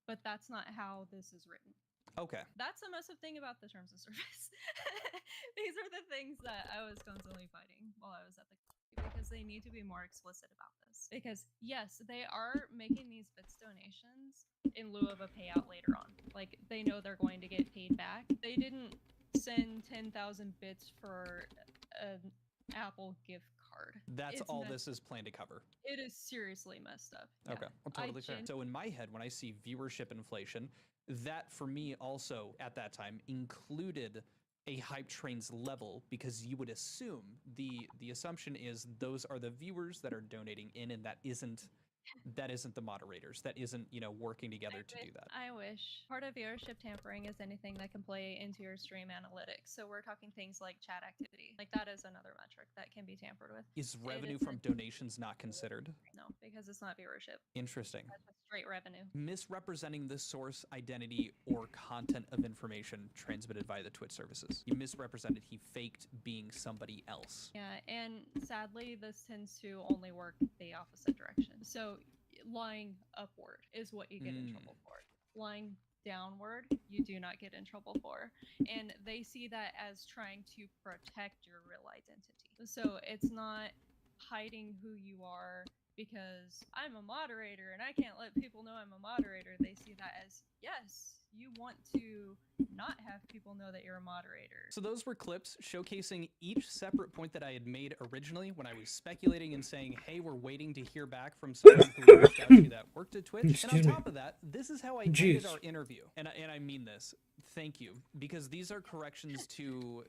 but that's not how this is written. Okay. That's the massive thing about the terms of service. These are the things that I was constantly fighting while I was at the company, because they need to be more explicit about this. Because yes, they are making these bits donations in lieu of a payout later on. Like, they know they're going to get paid back. They didn't send 10,000 bits for an Apple gift card. That's It's all messed- this is planned to cover. It is seriously messed up. Yeah. Okay, well, totally fair. So in my head, when I see viewership inflation, that for me also at that time included a hype train's level, because you would assume the assumption is those are the viewers that are donating in, and that isn't the moderators, that isn't, you know, working together to do that. I wish. Part of viewership tampering is anything that can play into your stream analytics. So we're talking things like chat activity. Like, that is another metric that can be tampered with. Is revenue isn't- from donations not considered? No, because it's not viewership. Interesting. That's just straight revenue. Misrepresenting the source, identity, or content of information transmitted via the Twitch services. You misrepresented, he faked being somebody else. Yeah, and sadly, this tends to only work the opposite direction. So lying upward is what you get in trouble for. Lying downward, you do not get in trouble for. And they see that as trying to protect your real identity. So it's not hiding who you are because I'm a moderator and I can't let people know I'm a moderator. They see that as, yes, you want to not have people know that you're a moderator. So those were clips showcasing each separate point that I had made originally when I was speculating and saying, hey, we're waiting to hear back from someone who reached out to that worked at Twitch. Excuse and on me. top of that, this is how I ended our interview. And I mean this. Thank you. Because these are corrections to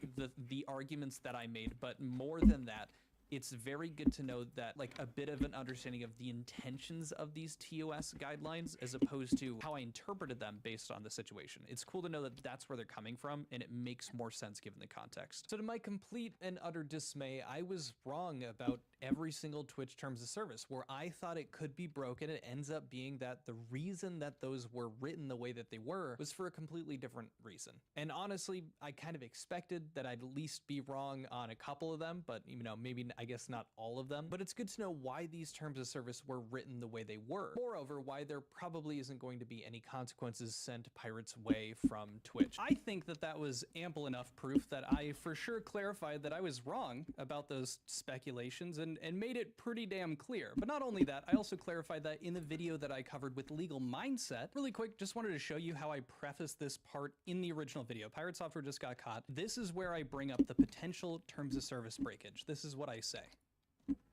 the arguments that I made. But more than that, it's very good to know that, like, a bit of an understanding of the intentions of these TOS guidelines as opposed to how I interpreted them based on the situation. It's cool to know that that's where they're coming from, and it makes more sense given the context. So to my complete and utter dismay, I was wrong about every single Twitch terms of service. Where I thought it could be broken, it ends up being that the reason that those were written the way that they were was for a completely different reason. And honestly, I kind of expected that I'd at least be wrong on a couple of them, but, you know, maybe I guess not all of them. But it's good to know why these terms of service were written the way they were. Moreover, why there probably isn't going to be any consequences sent Pirates' way from Twitch. I think that that was ample enough proof that I for sure clarified that I was wrong about those speculations and made it pretty damn clear. But not only that, I also clarified that in the video that I covered with Legal Mindset. Really quick, just wanted to show you how I prefaced this part in the original video. Pirate Software just got caught. This is where I bring up the potential terms of service breakage. This is what I say.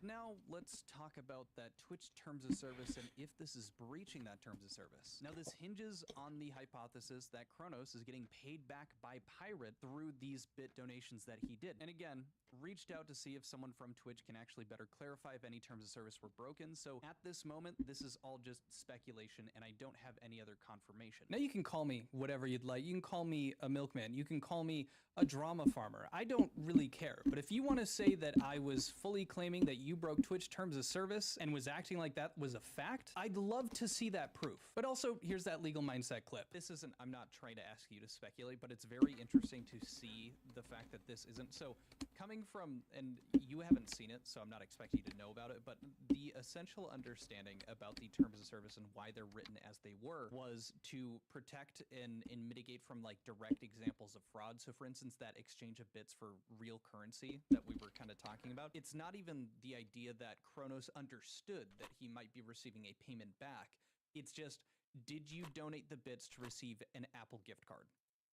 Now let's talk about that Twitch terms of service and if this is breaching that terms of service. Now this hinges on the hypothesis that Kronos is getting paid back by Pirate through these bit donations that he did. And again, reached out to see if someone from Twitch can actually better clarify if any terms of service were broken. So at this moment, this is all just speculation and I don't have any other confirmation. Now you can call me whatever you'd like. You can call me a milkman. You can call me a drama farmer. I don't really care. But if you want to say that I was fully claiming that you broke Twitch terms of service and was acting like that was a fact, I'd love to see that proof. But also, here's that legal mindset clip. This isn't, I'm not trying to ask you to speculate, but it's very interesting to see the fact that this isn't. So coming from, and you haven't seen it, so I'm not expecting you to know about it, but the essential understanding about the terms of service and why they're written as they were was to protect and mitigate from like direct examples of fraud. So for instance, that exchange of bits for real currency that we were kind of talking about, it's not even the idea that Kronos understood that he might be receiving a payment back. It's just, did you donate the bits to receive an Apple gift card?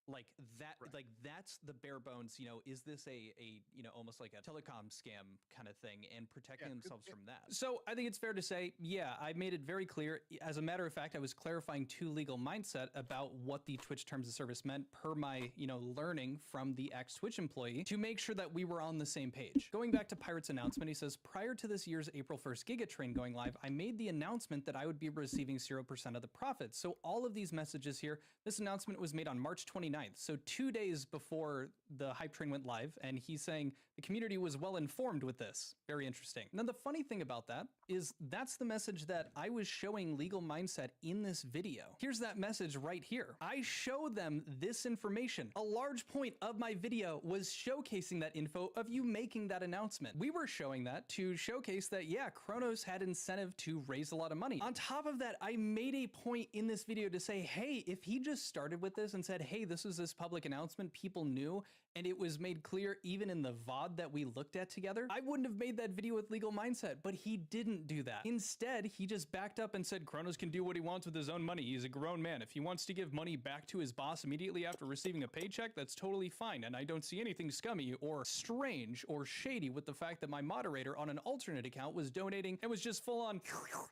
Like that, like that's the bare bones, you know, is this a you know, almost like a telecom scam kind of thing and protecting themselves from that? So I think it's fair to say, yeah, I made it very clear. As a matter of fact, I was clarifying to legal mindset about what the Twitch terms of service meant per my, you know, learning from the ex-Twitch employee to make sure that we were on the same page. Going back to Pirate's announcement, he says, prior to this year's April 1st Giga Train going live, I made the announcement that I would be receiving 0% of the profits. So all of these messages here, this announcement was made on March 29th. So 2 days before the hype train went live, and he's saying the community was well informed with this. Very interesting. Now, the funny thing about that is that's the message that I was showing legal mindset in this video. Here's that message right here. I show them this information. A large point of my video was showcasing that info of you making that announcement. We were showing that to showcase that, yeah, Kronos had incentive to raise a lot of money. On top of that, I made a point in this video to say, hey, if he just started with this and said, hey, this was this public announcement, people knew, and it was made clear even in the VOD that we looked at together, I wouldn't have made that video with legal mindset, but he didn't do that. Instead, he just backed up and said Kronos can do what he wants with his own money. He's a grown man. If he wants to give money back to his boss immediately after receiving a paycheck, that's totally fine, and I don't see anything scummy or strange or shady with the fact that my moderator on an alternate account was donating and was just full on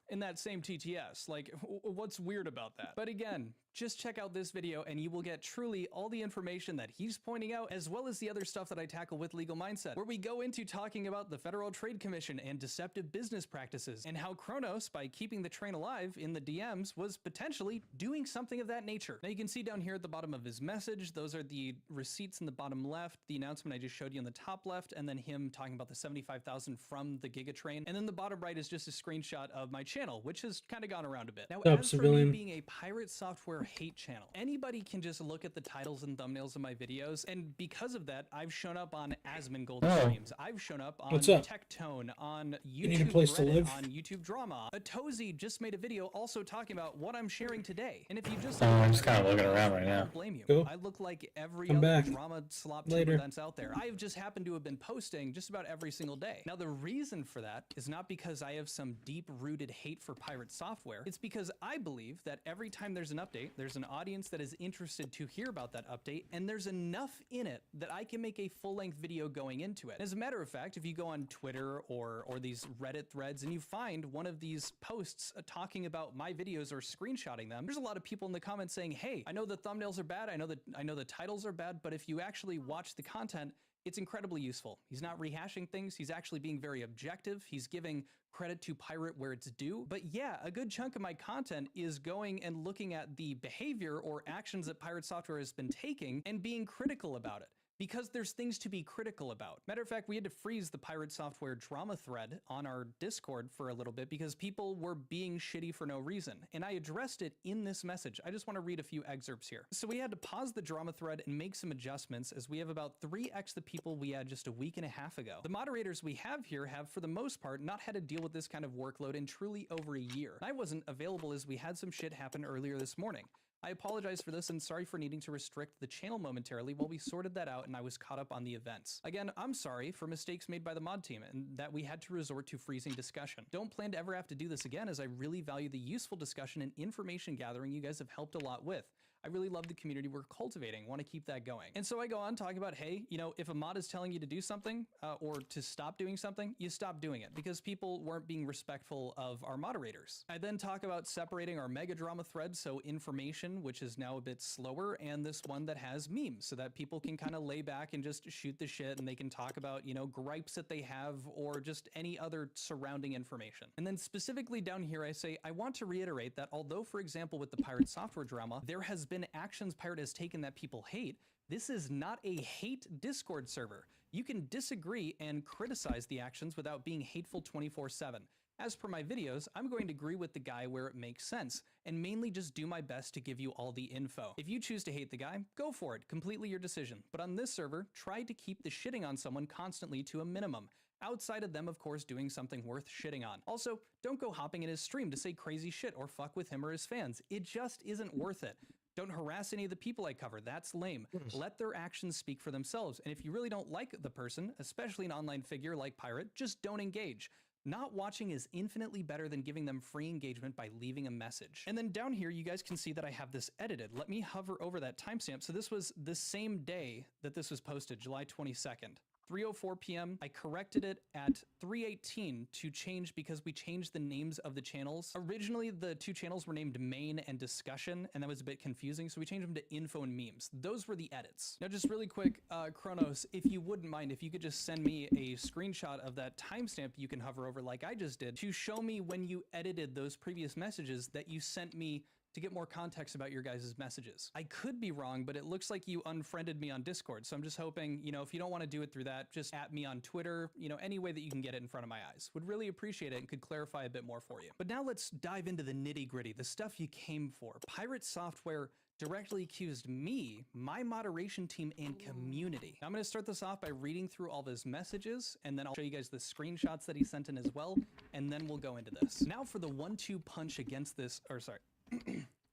in that same TTS. Like, what's weird about that? But again, just check out this video and you will get truly all the information that he's pointing out, as well as the other stuff that I tackle with legal mindset, where we go into talking about the Federal Trade Commission and deceptive business practices and how Kronos, by keeping the train alive in the DMs, was potentially doing something of that nature. Now you can see down here at the bottom of his message, those are the receipts in the bottom left, the announcement I just showed you in the top left, and then him talking about the 75,000 from the Giga Train. And then the bottom right is just a screenshot of my channel, which has kind of gone around a bit. Now, as for me being a pirate software hate channel, anybody can just look at the titles and thumbnails of my videos, and because of that, I've shown up on Asmongold streams. I've shown up on Tectone, on YouTube Reddit, on YouTube Drama. Atozy just made a video also talking about what I'm sharing today. And if you just I'm just kind of looking around right now. I don't blame you. I look like every other drama slop tube that's out there. I've just happened to have been posting just about every single day. Now the reason for that is not because I have some deep-rooted hate for pirate software. It's because I believe that every time there's an update, there's an audience that is interested to hear about that update, and there's enough in it that I can make a full-length video going into it. As a matter of fact, if you go on Twitter or these Reddit threads and you find one of these posts talking about my videos or screenshotting them, there's a lot of people in the comments saying, hey, I know the thumbnails are bad, I know the titles are bad, but if you actually watch the content, it's incredibly useful. He's not rehashing things. He's actually being very objective. He's giving credit to Pirate where it's due. But yeah, a good chunk of my content is going and looking at the behavior or actions that Pirate Software has been taking and being critical about it, because there's things to be critical about. Matter of fact, we had to freeze the Pirate Software drama thread on our Discord for a little bit because people were being shitty for no reason. And I addressed it in this message. I just want to read a few excerpts here. So we had to pause the drama thread and make some adjustments, as we have about 3x the people we had just a week and a half ago. The moderators we have here have, for the most part, not had to deal with this kind of workload in truly over a year. I wasn't available as we had some shit happen earlier this morning. I apologize for this and sorry for needing to restrict the channel momentarily while we sorted that out and I was caught up on the events. Again, I'm sorry for mistakes made by the mod team and that we had to resort to freezing discussion. Don't plan to ever have to do this again, as I really value the useful discussion and information gathering you guys have helped a lot with. I really love the community we're cultivating, want to keep that going. And so I go on talking about, hey, you know, if a mod is telling you to do something or to stop doing something, you stop doing it because people weren't being respectful of our moderators. I then talk about separating our mega drama thread, so information, which is now a bit slower, and this one that has memes so that people can kind of lay back and just shoot the shit and they can talk about, you know, gripes that they have or just any other surrounding information. And then specifically down here, I say, I want to reiterate that although, for example, with the Pirate software drama, there has been actions Pirate has taken that people hate, this is not a hate Discord server. You can disagree and criticize the actions without being hateful 24/7. As per my videos, I'm going to agree with the guy where it makes sense, and mainly just do my best to give you all the info. If you choose to hate the guy, go for it, completely your decision. But on this server, try to keep the shitting on someone constantly to a minimum. Outside of them, of course, doing something worth shitting on. Also, don't go hopping in his stream to say crazy shit or fuck with him or his fans. It just isn't worth it. Don't harass any of the people I cover. That's lame. Let their actions speak for themselves. And if you really don't like the person, especially an online figure like Pirate, just don't engage. Not watching is infinitely better than giving them free engagement by leaving a message. And then down here, you guys can see that I have this edited. Let me hover over that timestamp. So this was the same day that this was posted, July 22nd. 3:04 p.m. I corrected it at 3:18 to change because we changed the names of the channels. Originally, the two channels were named Main and Discussion, and that was a bit confusing, so we changed them to Info and Memes. Those were the edits. Now, just really quick, Kronos, if you wouldn't mind, if you could just send me a screenshot of that timestamp you can hover over like I just did to show me when you edited those previous messages that you sent me to get more context about your guys' messages. I could be wrong, but it looks like you unfriended me on Discord, so I'm just hoping, you know, if you don't want to do it through that, just at me on Twitter, you know, any way that you can get it in front of my eyes. Would really appreciate it and could clarify a bit more for you. But now let's dive into the nitty-gritty, the stuff you came for. Pirate Software directly accused me, my moderation team, and community. Now I'm going to start this off by reading through all of his messages, and then I'll show you guys the screenshots that he sent in as well, and then we'll go into this. Now for the 1-2 punch against this, or sorry.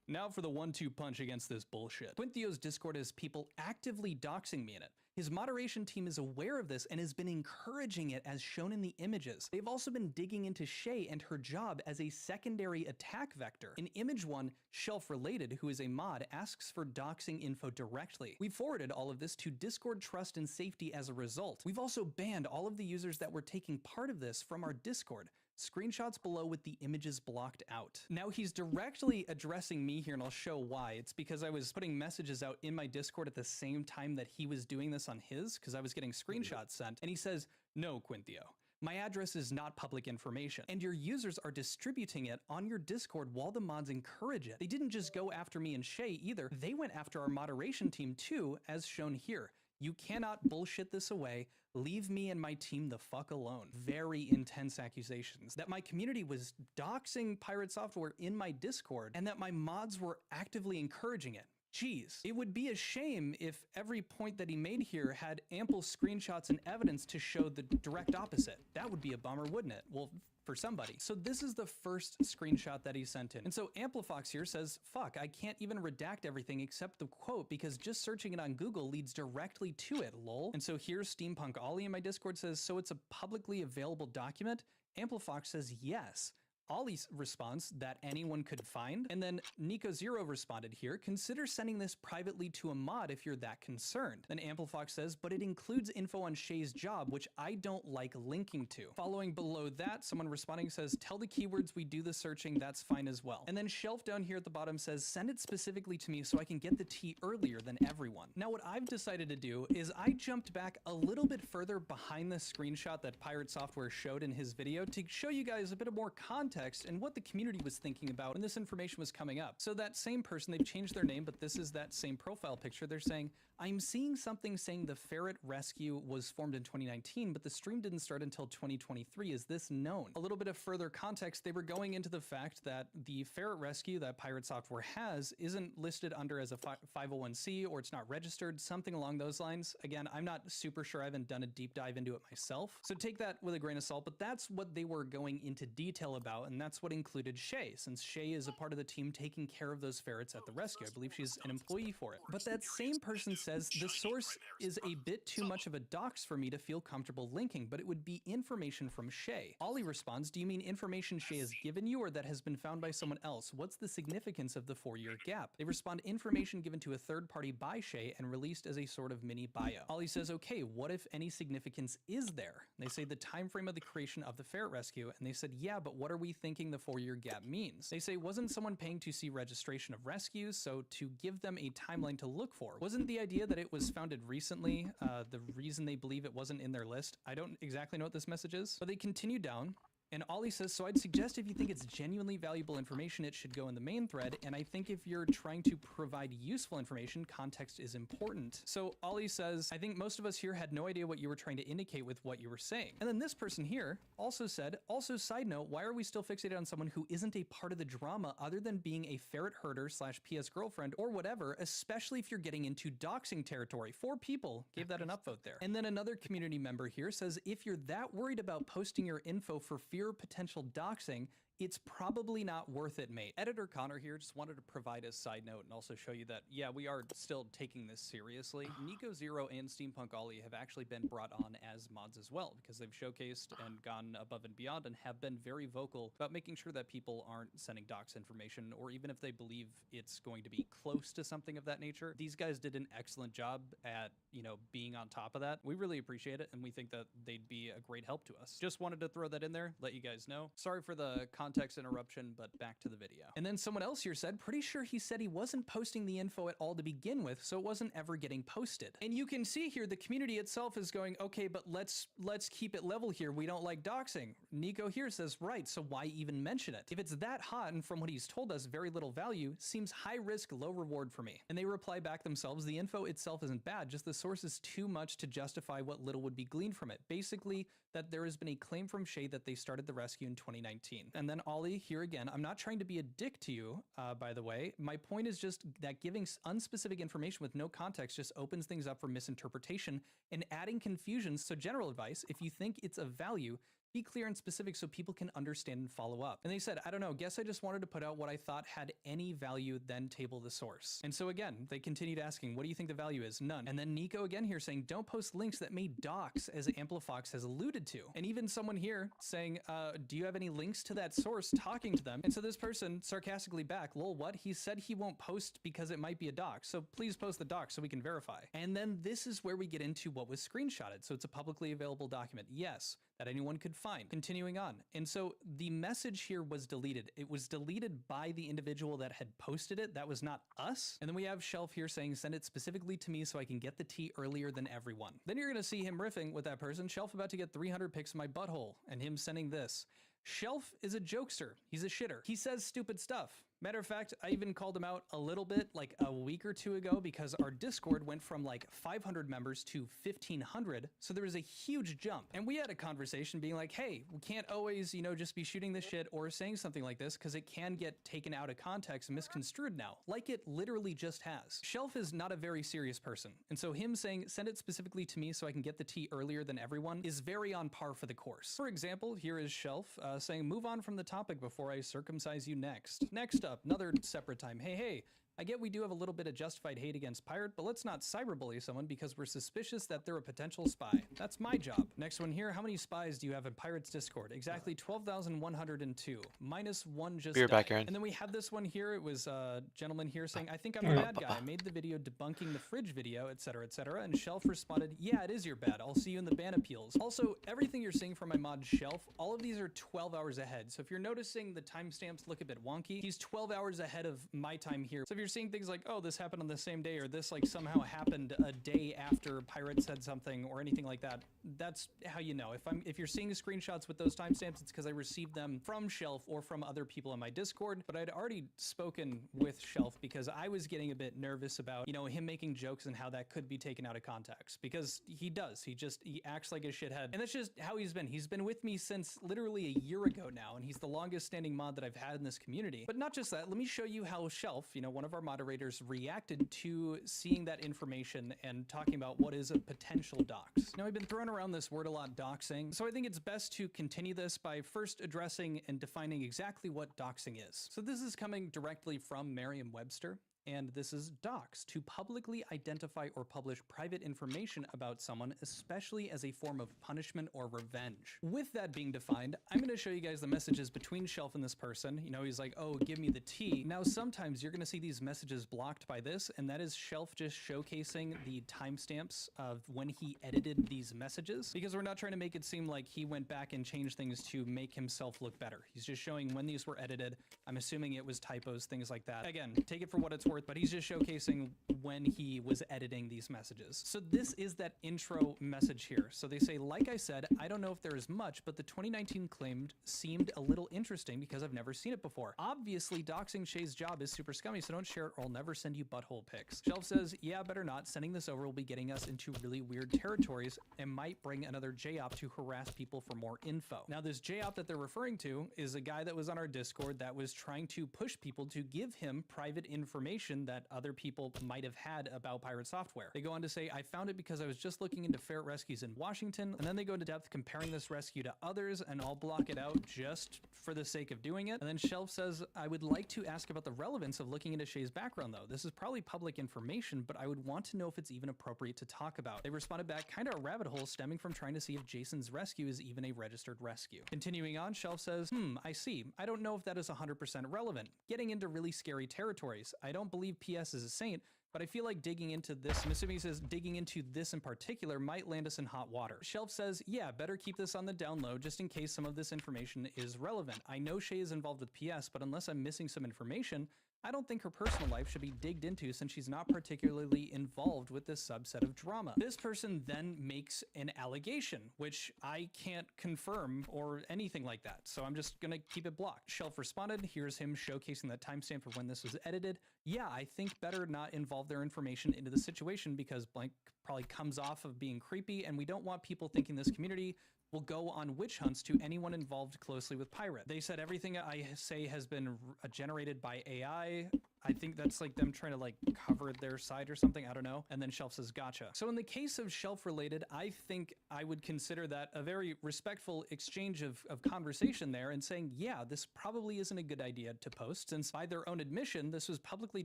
Now for the 1-2 punch against this bullshit. Quinthio's Discord has people actively doxing me in it. His moderation team is aware of this and has been encouraging it as shown in the images. They've also been digging into Shay and her job as a secondary attack vector. In image 1, Shelf Related, who is a mod, asks for doxing info directly. We forwarded all of this to Discord Trust and Safety as a result. We've also banned all of the users that were taking part of this from our Discord. Screenshots below with the images blocked out. Now he's directly addressing me here, and I'll show why. It's because I was putting messages out in my Discord at the same time that he was doing this on his, because I was getting screenshots sent, and he says, "No, Quinthio. My address is not public information, and your users are distributing it on your Discord while the mods encourage it. They didn't just go after me and Shay either, they went after our moderation team too, as shown here. You cannot bullshit this away. Leave me and my team the fuck alone." Very intense accusations that my community was doxing Pirate Software in my Discord and that my mods were actively encouraging it. Jeez, it would be a shame if every point that he made here had ample screenshots and evidence to show the direct opposite. That would be a bummer, wouldn't it? Well, for somebody. So this is the first screenshot that he sent in. And so Amplifox here says, "Fuck, I can't even redact everything except the quote because just searching it on Google leads directly to it, lol." And so here's Steampunk Ollie in my Discord says, "So it's a publicly available document?" Amplifox says, "Yes." Ollie responds that anyone could find. And then Nico Zero responded here, "Consider sending this privately to a mod if you're that concerned." Then Amplifox says, "But it includes info on Shay's job, which I don't like linking to." Following below that, someone responding says, "Tell the keywords we do the searching, that's fine as well." And then Shelf down here at the bottom says, "Send it specifically to me so I can get the tea earlier than everyone." Now what I've decided to do is I jumped back a little bit further behind the screenshot that Pirate Software showed in his video to show you guys a bit of more context and what the community was thinking about when this information was coming up. So that same person, they've changed their name, but this is that same profile picture. They're saying, "I'm seeing something saying the Ferret Rescue was formed in 2019, but the stream didn't start until 2023. Is this known?" A little bit of further context, they were going into the fact that the Ferret Rescue that Pirate Software has isn't listed under as a 501c or it's not registered, something along those lines. Again, I'm not super sure. I haven't done a deep dive into it myself. So take that with a grain of salt, but that's what they were going into detail about. out, and that's what included Shay, since Shay is a part of the team taking care of those ferrets at the rescue. I believe she's an employee for it. But that same person says the source is a bit too much of a dox for me to feel comfortable linking, but it would be information from Shay. Ollie responds, do you mean information Shay has given you or that has been found by someone else? What's the significance of the 4-year gap? They respond, information given to a third party by Shay and released as a sort of mini bio. Ollie says, okay, what if any significance is there? They say the time frame of the creation of the ferret rescue, and they said, yeah, but what are we thinking the 4-year gap means? They say, wasn't someone paying to see registration of rescues, so to give them a timeline to look for? Wasn't the idea that it was founded recently the reason they believe it wasn't in their list? I don't exactly know what this message is, but they continue down. And Ollie says, so I'd suggest if you think it's genuinely valuable information, it should go in the main thread. And I think if you're trying to provide useful information, context is important. So Ollie says, I think most of us here had no idea what you were trying to indicate with what you were saying. And then this person here also said, also side note, why are we still fixated on someone who isn't a part of the drama other than being a ferret herder / PS girlfriend or whatever, especially if you're getting into doxing territory? 4 people gave that an upvote there. And then another community member here says, if you're that worried about posting your info for fear of potential doxing, it's probably not worth it, mate. Editor Connor here just wanted to provide a side note and also show you that, yeah, we are still taking this seriously. Nico Zero and Steampunk Ollie have actually been brought on as mods as well because they've showcased and gone above and beyond and have been very vocal about making sure that people aren't sending dox information, or even if they believe it's going to be close to something of that nature. These guys did an excellent job at, you know, being on top of that. We really appreciate it, and we think that they'd be a great help to us. Just wanted to throw that in there, let you guys know. Sorry for the context interruption, but back to the video. And then someone else here said, pretty sure he said he wasn't posting the info at all to begin with, so it wasn't ever getting posted. And you can see here the community itself is going, okay, but let's keep it level here. We don't like doxing. Nico here says, right, so why even mention it? If it's that hot and from what he's told us, very little value, seems high risk, low reward for me. And they reply back themselves, the info itself isn't bad, just the source is too much to justify what little would be gleaned from it. Basically, that there has been a claim from Shay that they started the rescue in 2019. And then Ollie, here again, I'm not trying to be a dick to you, by the way. My point is just that giving unspecific information with no context just opens things up for misinterpretation and adding confusion. So general advice, if you think it's of value, be clear and specific so people can understand and follow up. And they said, I don't know, guess I just wanted to put out what I thought had any value, then table the source. And so again, they continued asking, what do you think the value is? None. And then Nico again here saying, don't post links that may dox, as Amplifox has alluded to. And even someone here saying, do you have any links to that source, talking to them? And so this person sarcastically back, lol, what? He said he won't post because it might be a dox. So please post the dox so we can verify. And then this is where we get into what was screenshotted. So it's a publicly available document. Yes, that anyone could find. Continuing on. And so the message here was deleted. It was deleted by the individual that had posted it. That was not us. And then we have Shelf here saying, send it specifically to me so I can get the tea earlier than everyone. Then you're going to see him riffing with that person. Shelf about to get 300 pics of my butthole and him sending this. Shelf is a jokester. He's a shitter. He says stupid stuff. Matter of fact, I even called him out a little bit like a week or 2 ago because our Discord went from like 500 members to 1,500. So there was a huge jump. And we had a conversation being like, hey, we can't always, you know, just be shooting this shit or saying something like this because it can get taken out of context and misconstrued now, like it literally just has. Shelf is not a very serious person. And so him saying, send it specifically to me so I can get the tea earlier than everyone is very on par for the course. For example, here is Shelf saying, move on from the topic before I circumcise you next. Next up, another separate time. Hey, I get we do have a little bit of justified hate against Pirate, but let's not cyberbully someone because we're suspicious that they're a potential spy. That's my job. Next one here, how many spies do you have in Pirate's Discord? Exactly 12,102. Minus 1 just Be right back, died. Aaron. And then we have this one here. It was a gentleman here saying, I think I'm the bad guy. I made the video debunking the fridge video, etc., etc. And Shelf responded, yeah, it is your bad. I'll see you in the ban appeals. Also, everything you're seeing from my mod Shelf, all of these are 12 hours ahead. So if you're noticing the timestamps look a bit wonky, he's 12 hours ahead of my time here. So if you're seeing things like, oh, this happened on the same day, or this like somehow happened a day after Pirate said something or anything like that, that's how you know. If you're seeing screenshots with those timestamps, it's because I received them from Shelf or from other people in my Discord, but I'd already spoken with Shelf because I was getting a bit nervous about, you know, him making jokes and how that could be taken out of context, because he does. He acts like a shithead, and that's just how he's been. He's been with me since literally a year ago now, and he's the longest standing mod that I've had in this community. But not just that, let me show you how Shelf, you know, one of of our moderators reacted to seeing that information and talking about what is a potential dox. Now, I've been throwing around this word a lot, doxing, so I think it's best to continue this by first addressing and defining exactly what doxing is. So this is coming directly from Merriam-Webster. And this is dox, to publicly identify or publish private information about someone, especially as a form of punishment or revenge. With that being defined, I'm going to show you guys the messages between Shelf and this person. You know, he's like, oh, give me the tea. Now, sometimes you're going to see these messages blocked by this, and that is Shelf just showcasing the timestamps of when he edited these messages, because we're not trying to make it seem like he went back and changed things to make himself look better. He's just showing when these were edited. I'm assuming it was typos, things like that. Again, take it for what it's worth, but he's just showcasing when he was editing these messages. So this is that intro message here. So they say, like I said, I don't know if there is much, but the 2019 claimed seemed a little interesting because I've never seen it before. Obviously, doxing Shay's job is super scummy, so don't share it or I'll never send you butthole pics. Shelf says, yeah, better not. Sending this over will be getting us into really weird territories and might bring another JOP to harass people for more info. Now, this JOP that they're referring to is a guy that was on our Discord that was trying to push people to give him private information that other people might have had about pirate software. They go on to say, I found it because I was just looking into ferret rescues in Washington, and then they go into depth comparing this rescue to others, and I'll block it out just for the sake of doing it. And then Shelf says, I would like to ask about the relevance of looking into Shay's background though. This is probably public information, but I would want to know if it's even appropriate to talk about. They responded back, kind of a rabbit hole stemming from trying to see if Jason's rescue is even a registered rescue. Continuing on, Shelf says, I see. I don't know if that is 100% relevant. Getting into really scary territories. I don't believe PS is a saint, but I feel like digging into this, I'm assuming he says digging into this in particular, might land us in hot water. Shelf says, yeah, better keep this on the down low just in case some of this information is relevant. I know Shay is involved with PS, but unless I'm missing some information, I don't think her personal life should be digged into since she's not particularly involved with this subset of drama. This person then makes an allegation, which I can't confirm or anything like that, so I'm just gonna keep it blocked. Shelf responded, here's him showcasing that timestamp of when this was edited. Yeah, I think better not involve their information into the situation because blank probably comes off of being creepy, and we don't want people thinking this community will go on witch hunts to anyone involved closely with pirate. They said everything I say has been generated by AI. I think that's like them trying to like cover their side or something. I don't know. And then Shelf says, gotcha. So in the case of Shelf related, I think I would consider that a very respectful exchange of conversation there and saying, yeah, this probably isn't a good idea to post since by their own admission, this was publicly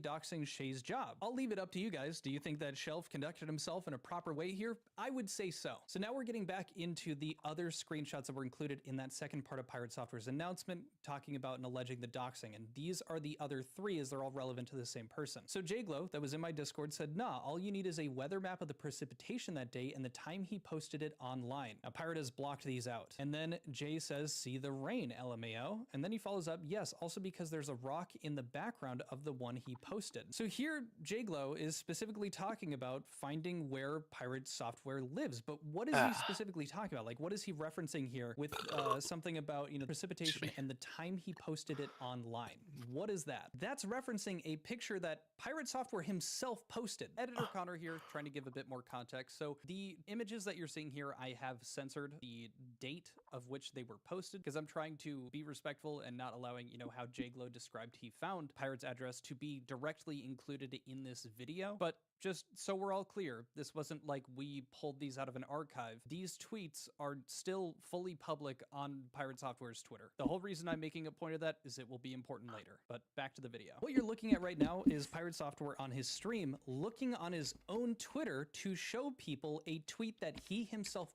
doxing Shay's job. I'll leave it up to you guys. Do you think that Shelf conducted himself in a proper way here? I would say so. So now we're getting back into the other screenshots that were included in that second part of Pirate Software's announcement talking about and alleging the doxing. And these are the other three as they're all relevant to the same person. So Jglow, that was in my Discord, said, nah, all you need is a weather map of the precipitation that day and the time he posted it online. Now, Pirate has blocked these out. And then Jay says, see the rain, LMAO. And then he follows up, yes, also because there's a rock in the background of the one he posted. So here, Jglow is specifically talking about finding where Pirate Software lives. But what is he specifically talking about? Like, what is he referencing here with something about, you know, precipitation and the time he posted it online? What is that? That's referencing a picture that Pirate Software himself posted. Editor Connor here trying to give a bit more context. So the images that you're seeing here, I have censored the date of which they were posted because I'm trying to be respectful and not allowing, you know, how Jglow described he found Pirate's address to be directly included in this video. But just so we're all clear, this wasn't like we pulled these out of an archive. These tweets are still fully public on Pirate Software's Twitter. The whole reason I'm making a point of that is it will be important later. But back to the video. What you're looking at right now is Pirate Software on his stream looking on his own Twitter to show people a tweet that he himself